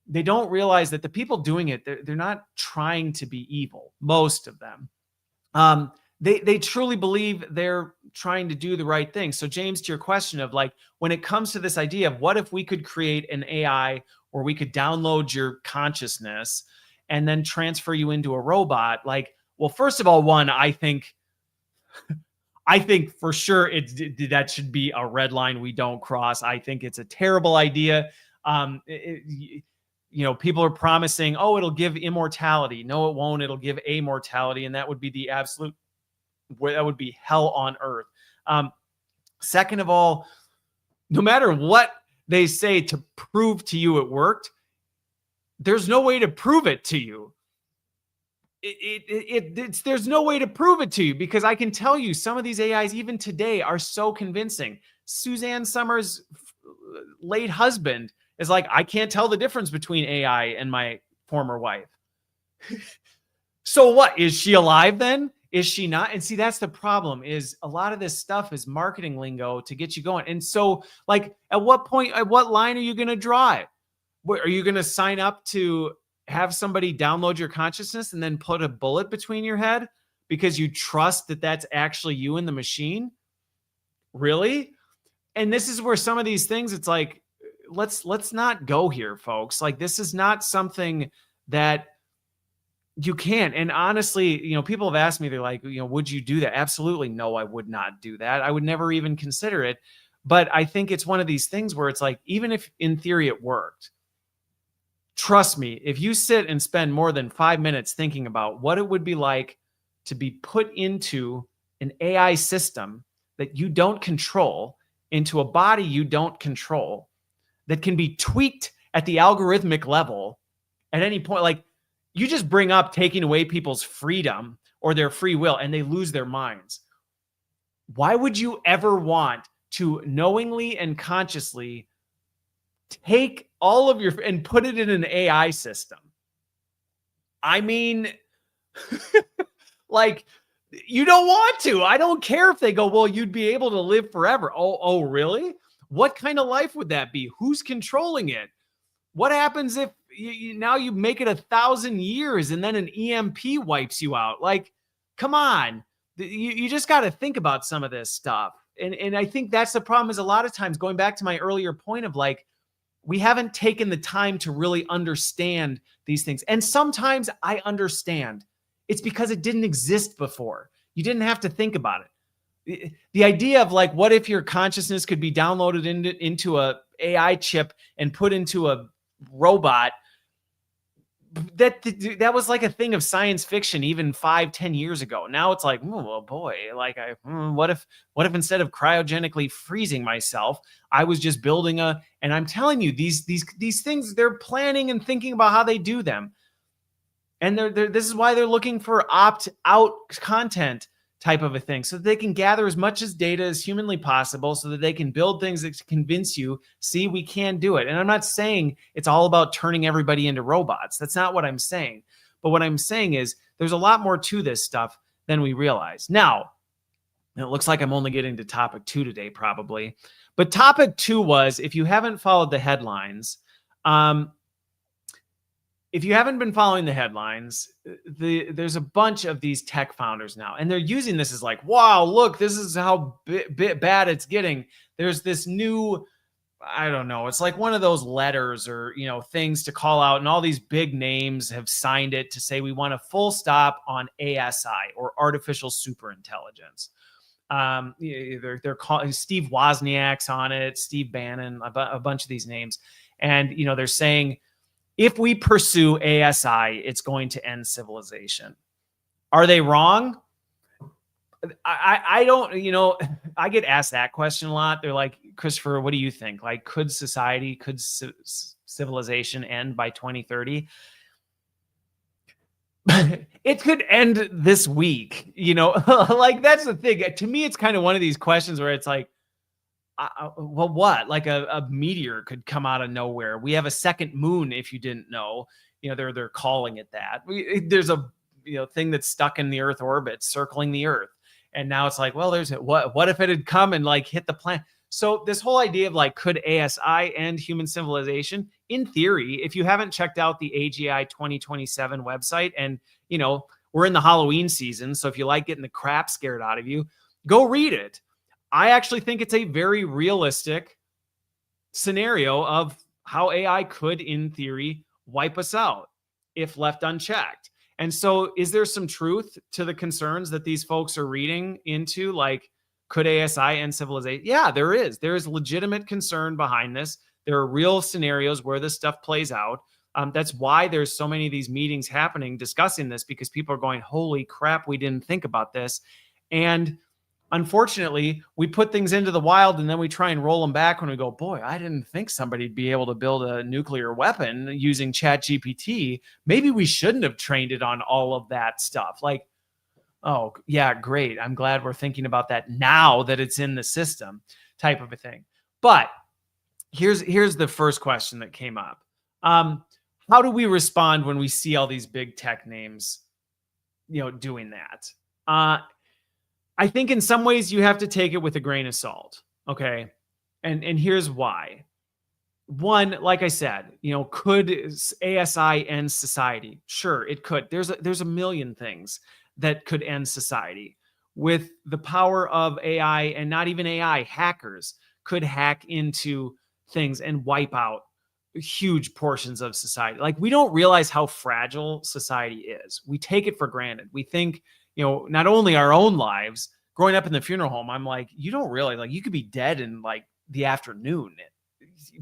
they don't realize that the people doing it, they're not trying to be evil. Most of them. They truly believe they're trying to do the right thing. So James, to your question of like, when it comes to this idea of what if we could create an AI where we could download your consciousness and then transfer you into a robot, like, well, first of all, one, I think for sure that should be a red line we don't cross. I think it's a terrible idea. People are promising, oh, it'll give immortality. No, it won't. It'll give amortality. And that would be the absolute, that would be hell on earth. Second of all, no matter what they say to prove to you it worked, there's no way to prove it to you. There's no way to prove it to you, because I can tell you some of these AIs even today are so convincing. Suzanne Somers' late husband is like, I can't tell the difference between AI and my former wife. So what? Is she alive then? Is she not? And see, that's the problem, is a lot of this stuff is marketing lingo to get you going. And so like, at what point, at what line are you going to draw it? Are you going to sign up to have somebody download your consciousness and then put a bullet between your head because you trust that that's actually you in the machine? Really? And this is where some of these things, it's like, let's not go here, folks. Like, this is not something that you can. And honestly, people have asked me, they're like, would you do that? Absolutely. No, I would not do that. I would never even consider it. But I think it's one of these things where it's like, even if in theory it worked, trust me, if you sit and spend more than 5 minutes thinking about what it would be like to be put into an AI system that you don't control, into a body you don't control, that can be tweaked at the algorithmic level at any point, like, you just bring up taking away people's freedom or their free will and they lose their minds. Why would you ever want to knowingly and consciously take all of your and put it in an AI system? I mean, like, you don't want to. I don't care if they go, well, you'd be able to live forever. Oh, really? What kind of life would that be? Who's controlling it? What happens if now you make it 1,000 years and then an EMP wipes you out? Like, come on. You just got to think about some of this stuff. And I think that's the problem, is a lot of times, going back to my earlier point of like, we haven't taken the time to really understand these things. And sometimes I understand. It's because it didn't exist before. You didn't have to think about it. The idea of like, what if your consciousness could be downloaded into a AI chip and put into a robot? That was like a thing of science fiction even 5-10 years ago. Now it's like, oh boy, like what if instead of cryogenically freezing myself, I was just building and I'm telling you, these things, they're planning and thinking about how they do them. And this is why they're looking for opt-out content type of a thing, so that they can gather as much as data as humanly possible, so that they can build things that convince you, see, we can do it. And I'm not saying it's all about turning everybody into robots. That's not what I'm saying. But what I'm saying is there's a lot more to this stuff than we realize. Now, it looks like I'm only getting to topic 2 today, probably. But topic 2 was, if you haven't followed the headlines, if you haven't been following the headlines, there's a bunch of these tech founders now, and they're using this as like, wow, look, this is how bad it's getting. There's this new, I don't know, it's like one of those letters or, things to call out, and all these big names have signed it to say, we want a full stop on ASI, or artificial superintelligence. They're calling Steve Wozniak's on it, Steve Bannon, a bunch of these names. And, they're saying, if we pursue ASI, it's going to end civilization. Are they wrong? I don't, I get asked that question a lot. They're like, Christopher, what do you think? Like, could civilization end by 2030? It could end this week, like, that's the thing. To me, it's kind of one of these questions where it's like, Well, what? Like a meteor could come out of nowhere. We have a second moon, if you didn't know. They're calling it that. There's a thing that's stuck in the Earth orbit, circling the Earth, and now it's like, well, there's what if it had come and like hit the planet? So this whole idea of like, could ASI end human civilization? In theory, if you haven't checked out the AGI 2027 website, and we're in the Halloween season, so if you like getting the crap scared out of you, go read it. I actually think it's a very realistic scenario of how AI could, in theory, wipe us out if left unchecked. And so is there some truth to the concerns that these folks are reading into? Like, could ASI end civilization? Yeah, there is. There is legitimate concern behind this. There are real scenarios where this stuff plays out. That's why there's so many of these meetings happening discussing this, because people are going, holy crap, we didn't think about this. And unfortunately, we put things into the wild and then we try and roll them back when we go, boy, I didn't think somebody'd be able to build a nuclear weapon using ChatGPT. Maybe we shouldn't have trained it on all of that stuff. Like, oh, yeah, great. I'm glad we're thinking about that now that it's in the system, type of a thing. But here's the first question that came up. How do we respond when we see all these big tech names, doing that? I think in some ways you have to take it with a grain of salt. Okay. And here's why. One, like I said, could ASI end society? Sure, it could. There's a million things that could end society. With the power of AI, and not even AI, hackers could hack into things and wipe out huge portions of society. Like, we don't realize how fragile society is. We take it for granted. We think, not only our own lives. Growing up in the funeral home, I'm like, you don't realize, like, you could be dead in like the afternoon,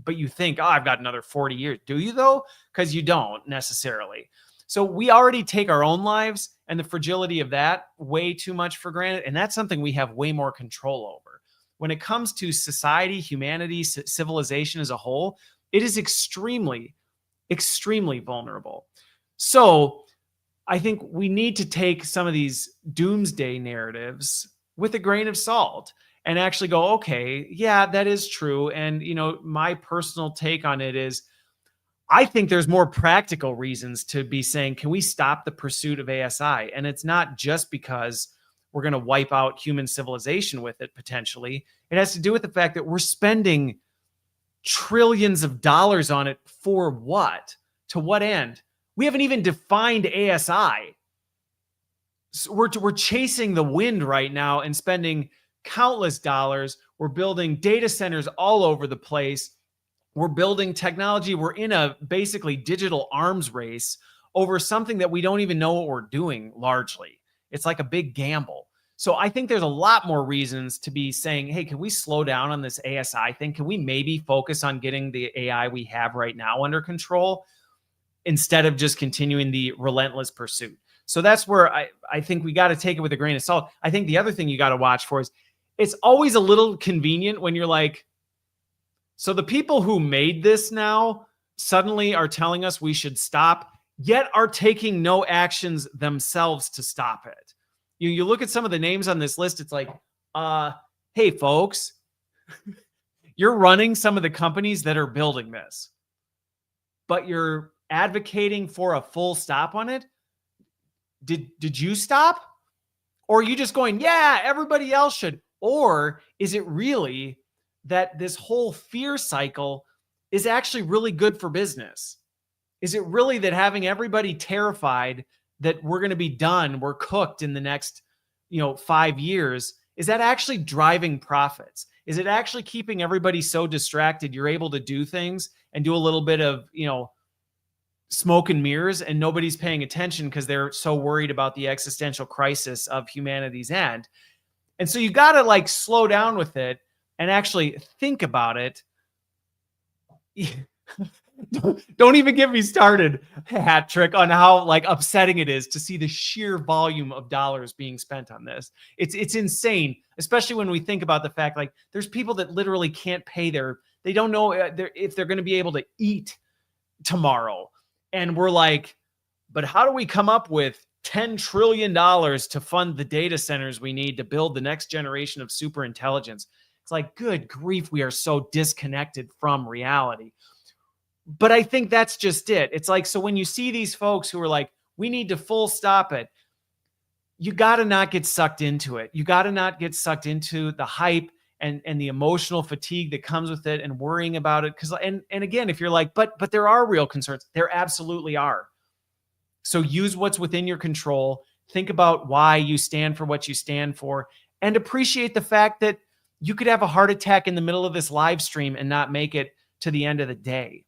but you think, oh, I've got another 40 years. Do you though? Because you don't necessarily. So we already take our own lives and the fragility of that way too much for granted. And that's something we have way more control over. When it comes to society, humanity, civilization as a whole, it is extremely, extremely vulnerable. So I think we need to take some of these doomsday narratives with a grain of salt and actually go, okay, yeah, that is true. And, my personal take on it is, I think there's more practical reasons to be saying, can we stop the pursuit of ASI? And it's not just because we're going to wipe out human civilization with it, potentially. It has to do with the fact that we're spending trillions of dollars on it for what? To what end? We haven't even defined ASI. So we're chasing the wind right now and spending countless dollars. We're building data centers all over the place. We're building technology. We're in a basically digital arms race over something that we don't even know what we're doing largely. It's like a big gamble. So I think there's a lot more reasons to be saying, hey, can we slow down on this ASI thing? Can we maybe focus on getting the AI we have right now under control instead of just continuing the relentless pursuit? So that's where I think we got to take it with a grain of salt. I think the other thing you got to watch for is, it's always a little convenient when you're like, so the people who made this now suddenly are telling us we should stop, yet are taking no actions themselves to stop it. You look at some of the names on this list, it's like, hey, folks, you're running some of the companies that are building this, but you're advocating for a full stop on it. Did you stop? Or are you just going, yeah, everybody else should? Or is it really that this whole fear cycle is actually really good for business? Is it really that having everybody terrified that we're going to be done, we're cooked in the next, 5 years, is that actually driving profits? Is it actually keeping everybody so distracted you're able to do things and do a little bit of, smoke and mirrors, and nobody's paying attention because they're so worried about the existential crisis of humanity's end? And so you got to like slow down with it and actually think about it. Don't even get me started, hat trick, on how like upsetting it is to see the sheer volume of dollars being spent on this. It's insane, especially when we think about the fact, like, there's people that literally can't pay they don't know if they're going to be able to eat tomorrow. And we're like, but how do we come up with $10 trillion to fund the data centers we need to build the next generation of superintelligence? It's It's like, good grief, we are so disconnected from reality. But I think that's just it. It's like, so when you see these folks who are like, we need to full stop it, you got to not get sucked into it. You got to not get sucked into the hype and the emotional fatigue that comes with it and worrying about it. Because and again, if you're like, but there are real concerns, there absolutely are. So use what's within your control. Think about why you stand for what you stand for, and appreciate the fact that you could have a heart attack in the middle of this live stream and not make it to the end of the day.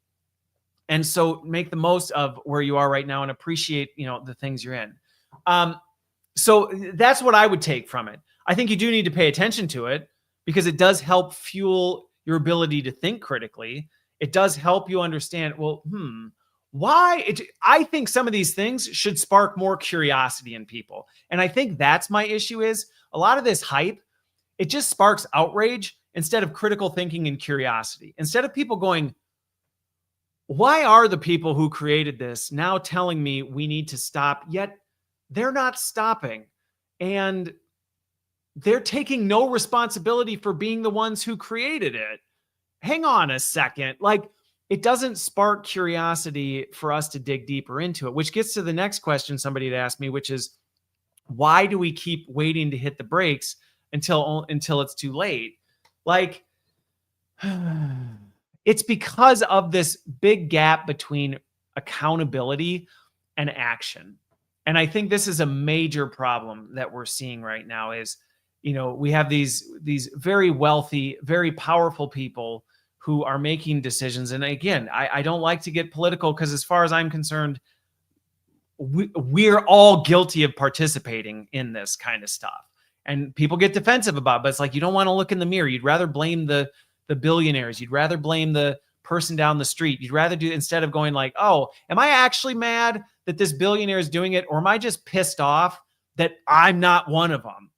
And so make the most of where you are right now and appreciate, the things you're in. So that's what I would take from it. I think you do need to pay attention to it because it does help fuel your ability to think critically. It does help you understand, well, why? I think some of these things should spark more curiosity in people. And I think that's my issue is a lot of this hype, it just sparks outrage instead of critical thinking and curiosity. Instead of people going, why are the people who created this now telling me we need to stop, yet they're not stopping, and they're taking no responsibility for being the ones who created it. Hang on a second. Like, it doesn't spark curiosity for us to dig deeper into it, which gets to the next question somebody had asked me, which is, why do we keep waiting to hit the brakes until it's too late? Like, it's because of this big gap between accountability and action. And I think this is a major problem that we're seeing right now is, we have these very wealthy, very powerful people who are making decisions. And again, I don't like to get political because as far as I'm concerned, we're all guilty of participating in this kind of stuff. And people get defensive about it, but it's like, you don't want to look in the mirror. You'd rather blame the billionaires. You'd rather blame the person down the street. You'd rather do, instead of going like, oh, am I actually mad that this billionaire is doing it? Or am I just pissed off that I'm not one of them?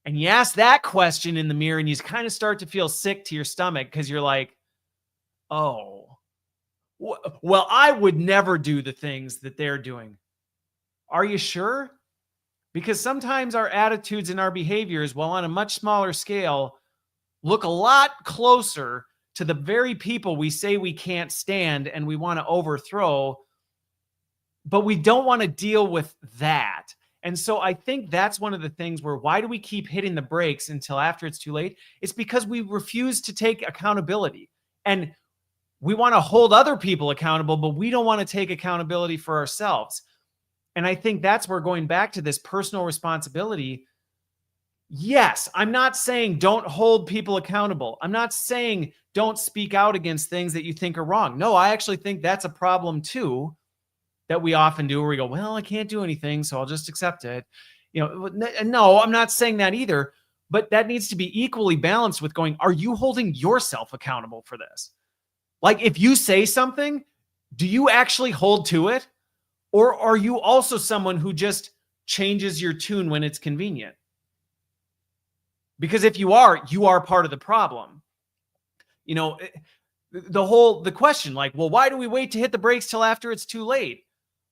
And you ask that question in the mirror and you kind of start to feel sick to your stomach because you're like, oh, well, I would never do the things that they're doing. Are you sure? Because sometimes our attitudes and our behaviors, while on a much smaller scale, look a lot closer to the very people we say we can't stand and we want to overthrow, but we don't want to deal with that. And so I think that's one of the things where, why do we keep hitting the brakes until after it's too late? It's because we refuse to take accountability, and we want to hold other people accountable, but we don't want to take accountability for ourselves. And I think that's where, going back to this personal responsibility, yes, I'm not saying don't hold people accountable. I'm not saying don't speak out against things that you think are wrong. No, I actually think that's a problem too, that we often do, where we go, well, I can't do anything, so I'll just accept it. No, I'm not saying that either, but that needs to be equally balanced with going, are you holding yourself accountable for this? Like, if you say something, do you actually hold to it? Or are you also someone who just changes your tune when it's convenient? Because if you are part of the problem. The question, like, well, why do we wait to hit the brakes till after it's too late?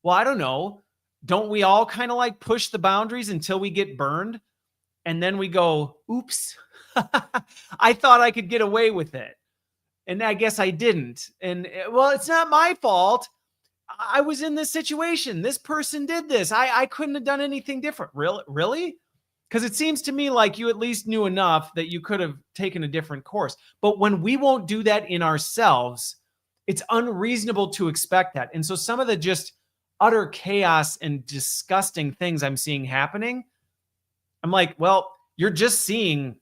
Well, I don't know. Don't we all kind of like push the boundaries until we get burned? And then we go, oops, I thought I could get away with it. And I guess I didn't. And well, it's not my fault. I was in this situation. This person did this. I couldn't have done anything different. Really? Because it seems to me like you at least knew enough that you could have taken a different course. But when we won't do that in ourselves, it's unreasonable to expect that. And so some of the just utter chaos and disgusting things I'm seeing happening, I'm like, well, you're just seeing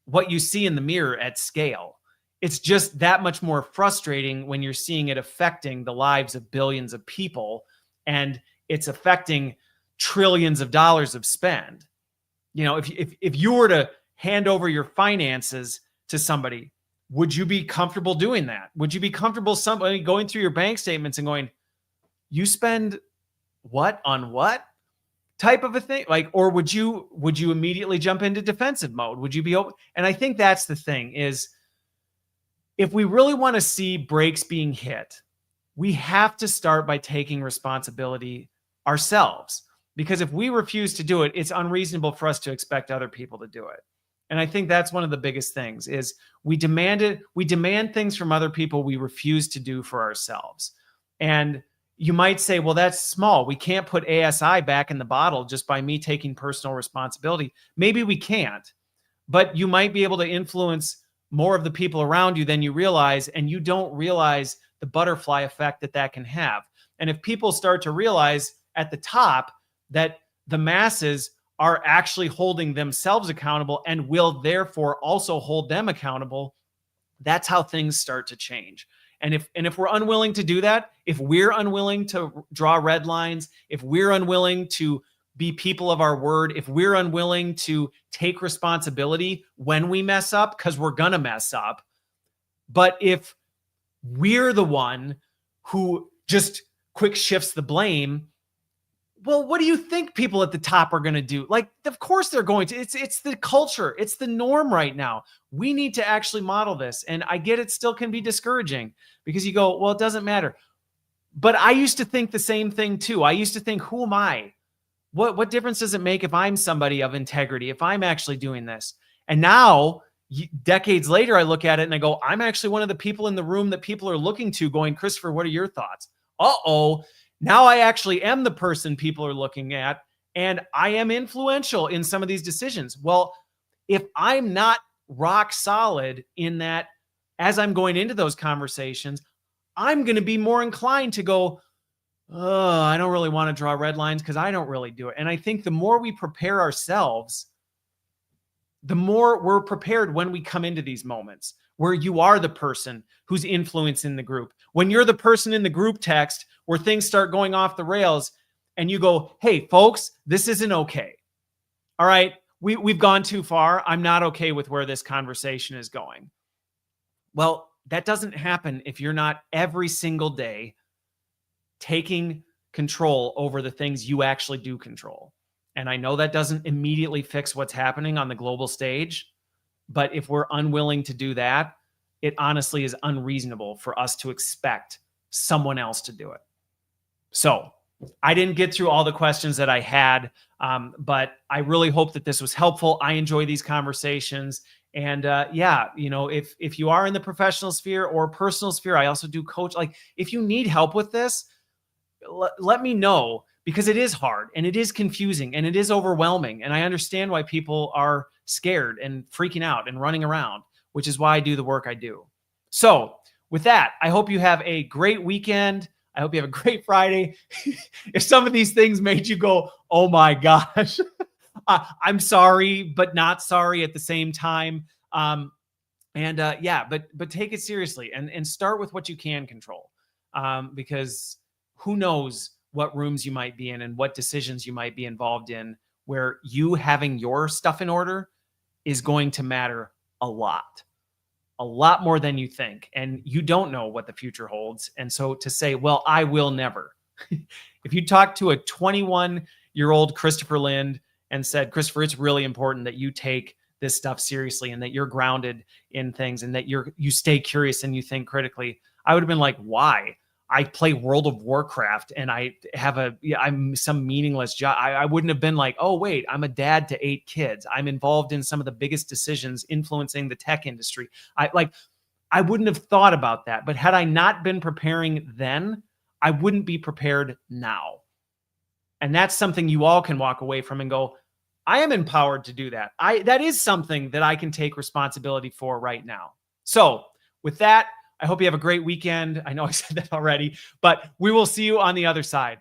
what you see in the mirror at scale. It's just that much more frustrating when you're seeing it affecting the lives of billions of people, and it's affecting trillions of dollars of spend. If you were to hand over your finances to somebody, would you be comfortable doing that? Would you be comfortable somebody going through your bank statements and going, you spend what on what type of a thing? Like, or would you immediately jump into defensive mode? Would you be open? And I think that's the thing is, if we really want to see brakes being hit, we have to start by taking responsibility ourselves. Because if we refuse to do it, it's unreasonable for us to expect other people to do it. And I think that's one of the biggest things is we demand things from other people we refuse to do for ourselves. And you might say, well, that's small. We can't put ASI back in the bottle just by me taking personal responsibility. Maybe we can't, but you might be able to influence more of the people around you than you realize, and you don't realize the butterfly effect that can have. And if people start to realize at the top that the masses are actually holding themselves accountable and will therefore also hold them accountable, that's how things start to change. And if we're unwilling to do that, if we're unwilling to draw red lines, if we're unwilling to be people of our word, if we're unwilling to take responsibility when we mess up, because we're going to mess up, but if we're the one who just quick shifts the blame, well, what do you think people at the top are going to do? Like, of course they're going to. It's the culture. It's the norm right now. We need to actually model this. And I get it still can be discouraging because you go, well, it doesn't matter. But I used to think the same thing too. I used to think, who am I? What difference does it make if I'm somebody of integrity, if I'm actually doing this? And now, decades later, I look at it and I go, I'm actually one of the people in the room that people are looking to going, Christopher, what are your thoughts? Uh-oh. Now I actually am the person people are looking at, and I am influential in some of these decisions. Well, if I'm not rock solid in that, as I'm going into those conversations, I'm going to be more inclined to go, oh, I don't really want to draw red lines because I don't really do it. And I think the more we prepare ourselves, the more we're prepared when we come into these moments where you are the person who's influencing the group. When you're the person in the group text where things start going off the rails and you go, hey, folks, this isn't okay. All right, we've gone too far. I'm not okay with where this conversation is going. Well, that doesn't happen if you're not every single day taking control over the things you actually do control. And I know that doesn't immediately fix what's happening on the global stage, but if we're unwilling to do that, it honestly is unreasonable for us to expect someone else to do it. So I didn't get through all the questions that I had, but I really hope that this was helpful. I enjoy these conversations. And yeah, you know, if you are in the professional sphere or personal sphere, I also do coach. Like, if you need help with this, let me know, because it is hard and it is confusing and it is overwhelming. And I understand why people are scared and freaking out and running around, which is why I do the work I do. So with that, I hope you have a great weekend. I hope you have a great Friday. If some of these things made you go, oh my gosh, I'm sorry, but not sorry at the same time. Yeah, but take it seriously and start with what you can control, because who knows what rooms you might be in and what decisions you might be involved in where you having your stuff in order is going to matter a lot more than you think. And you don't know what the future holds. And so to say, well, I will never. If you talk to a 21-year-old Christopher Lind and said, Christopher, it's really important that you take this stuff seriously and that you're grounded in things and that you stay curious and you think critically, I would have been like, why? I play World of Warcraft and I'm some meaningless job. I wouldn't have been like, oh, wait, I'm a dad to 8 kids. I'm involved in some of the biggest decisions influencing the tech industry. I wouldn't have thought about that. But had I not been preparing then, I wouldn't be prepared now. And that's something you all can walk away from and go, I am empowered to do that. That is something that I can take responsibility for right now. So with that, I hope you have a great weekend. I know I said that already, but we will see you on the other side.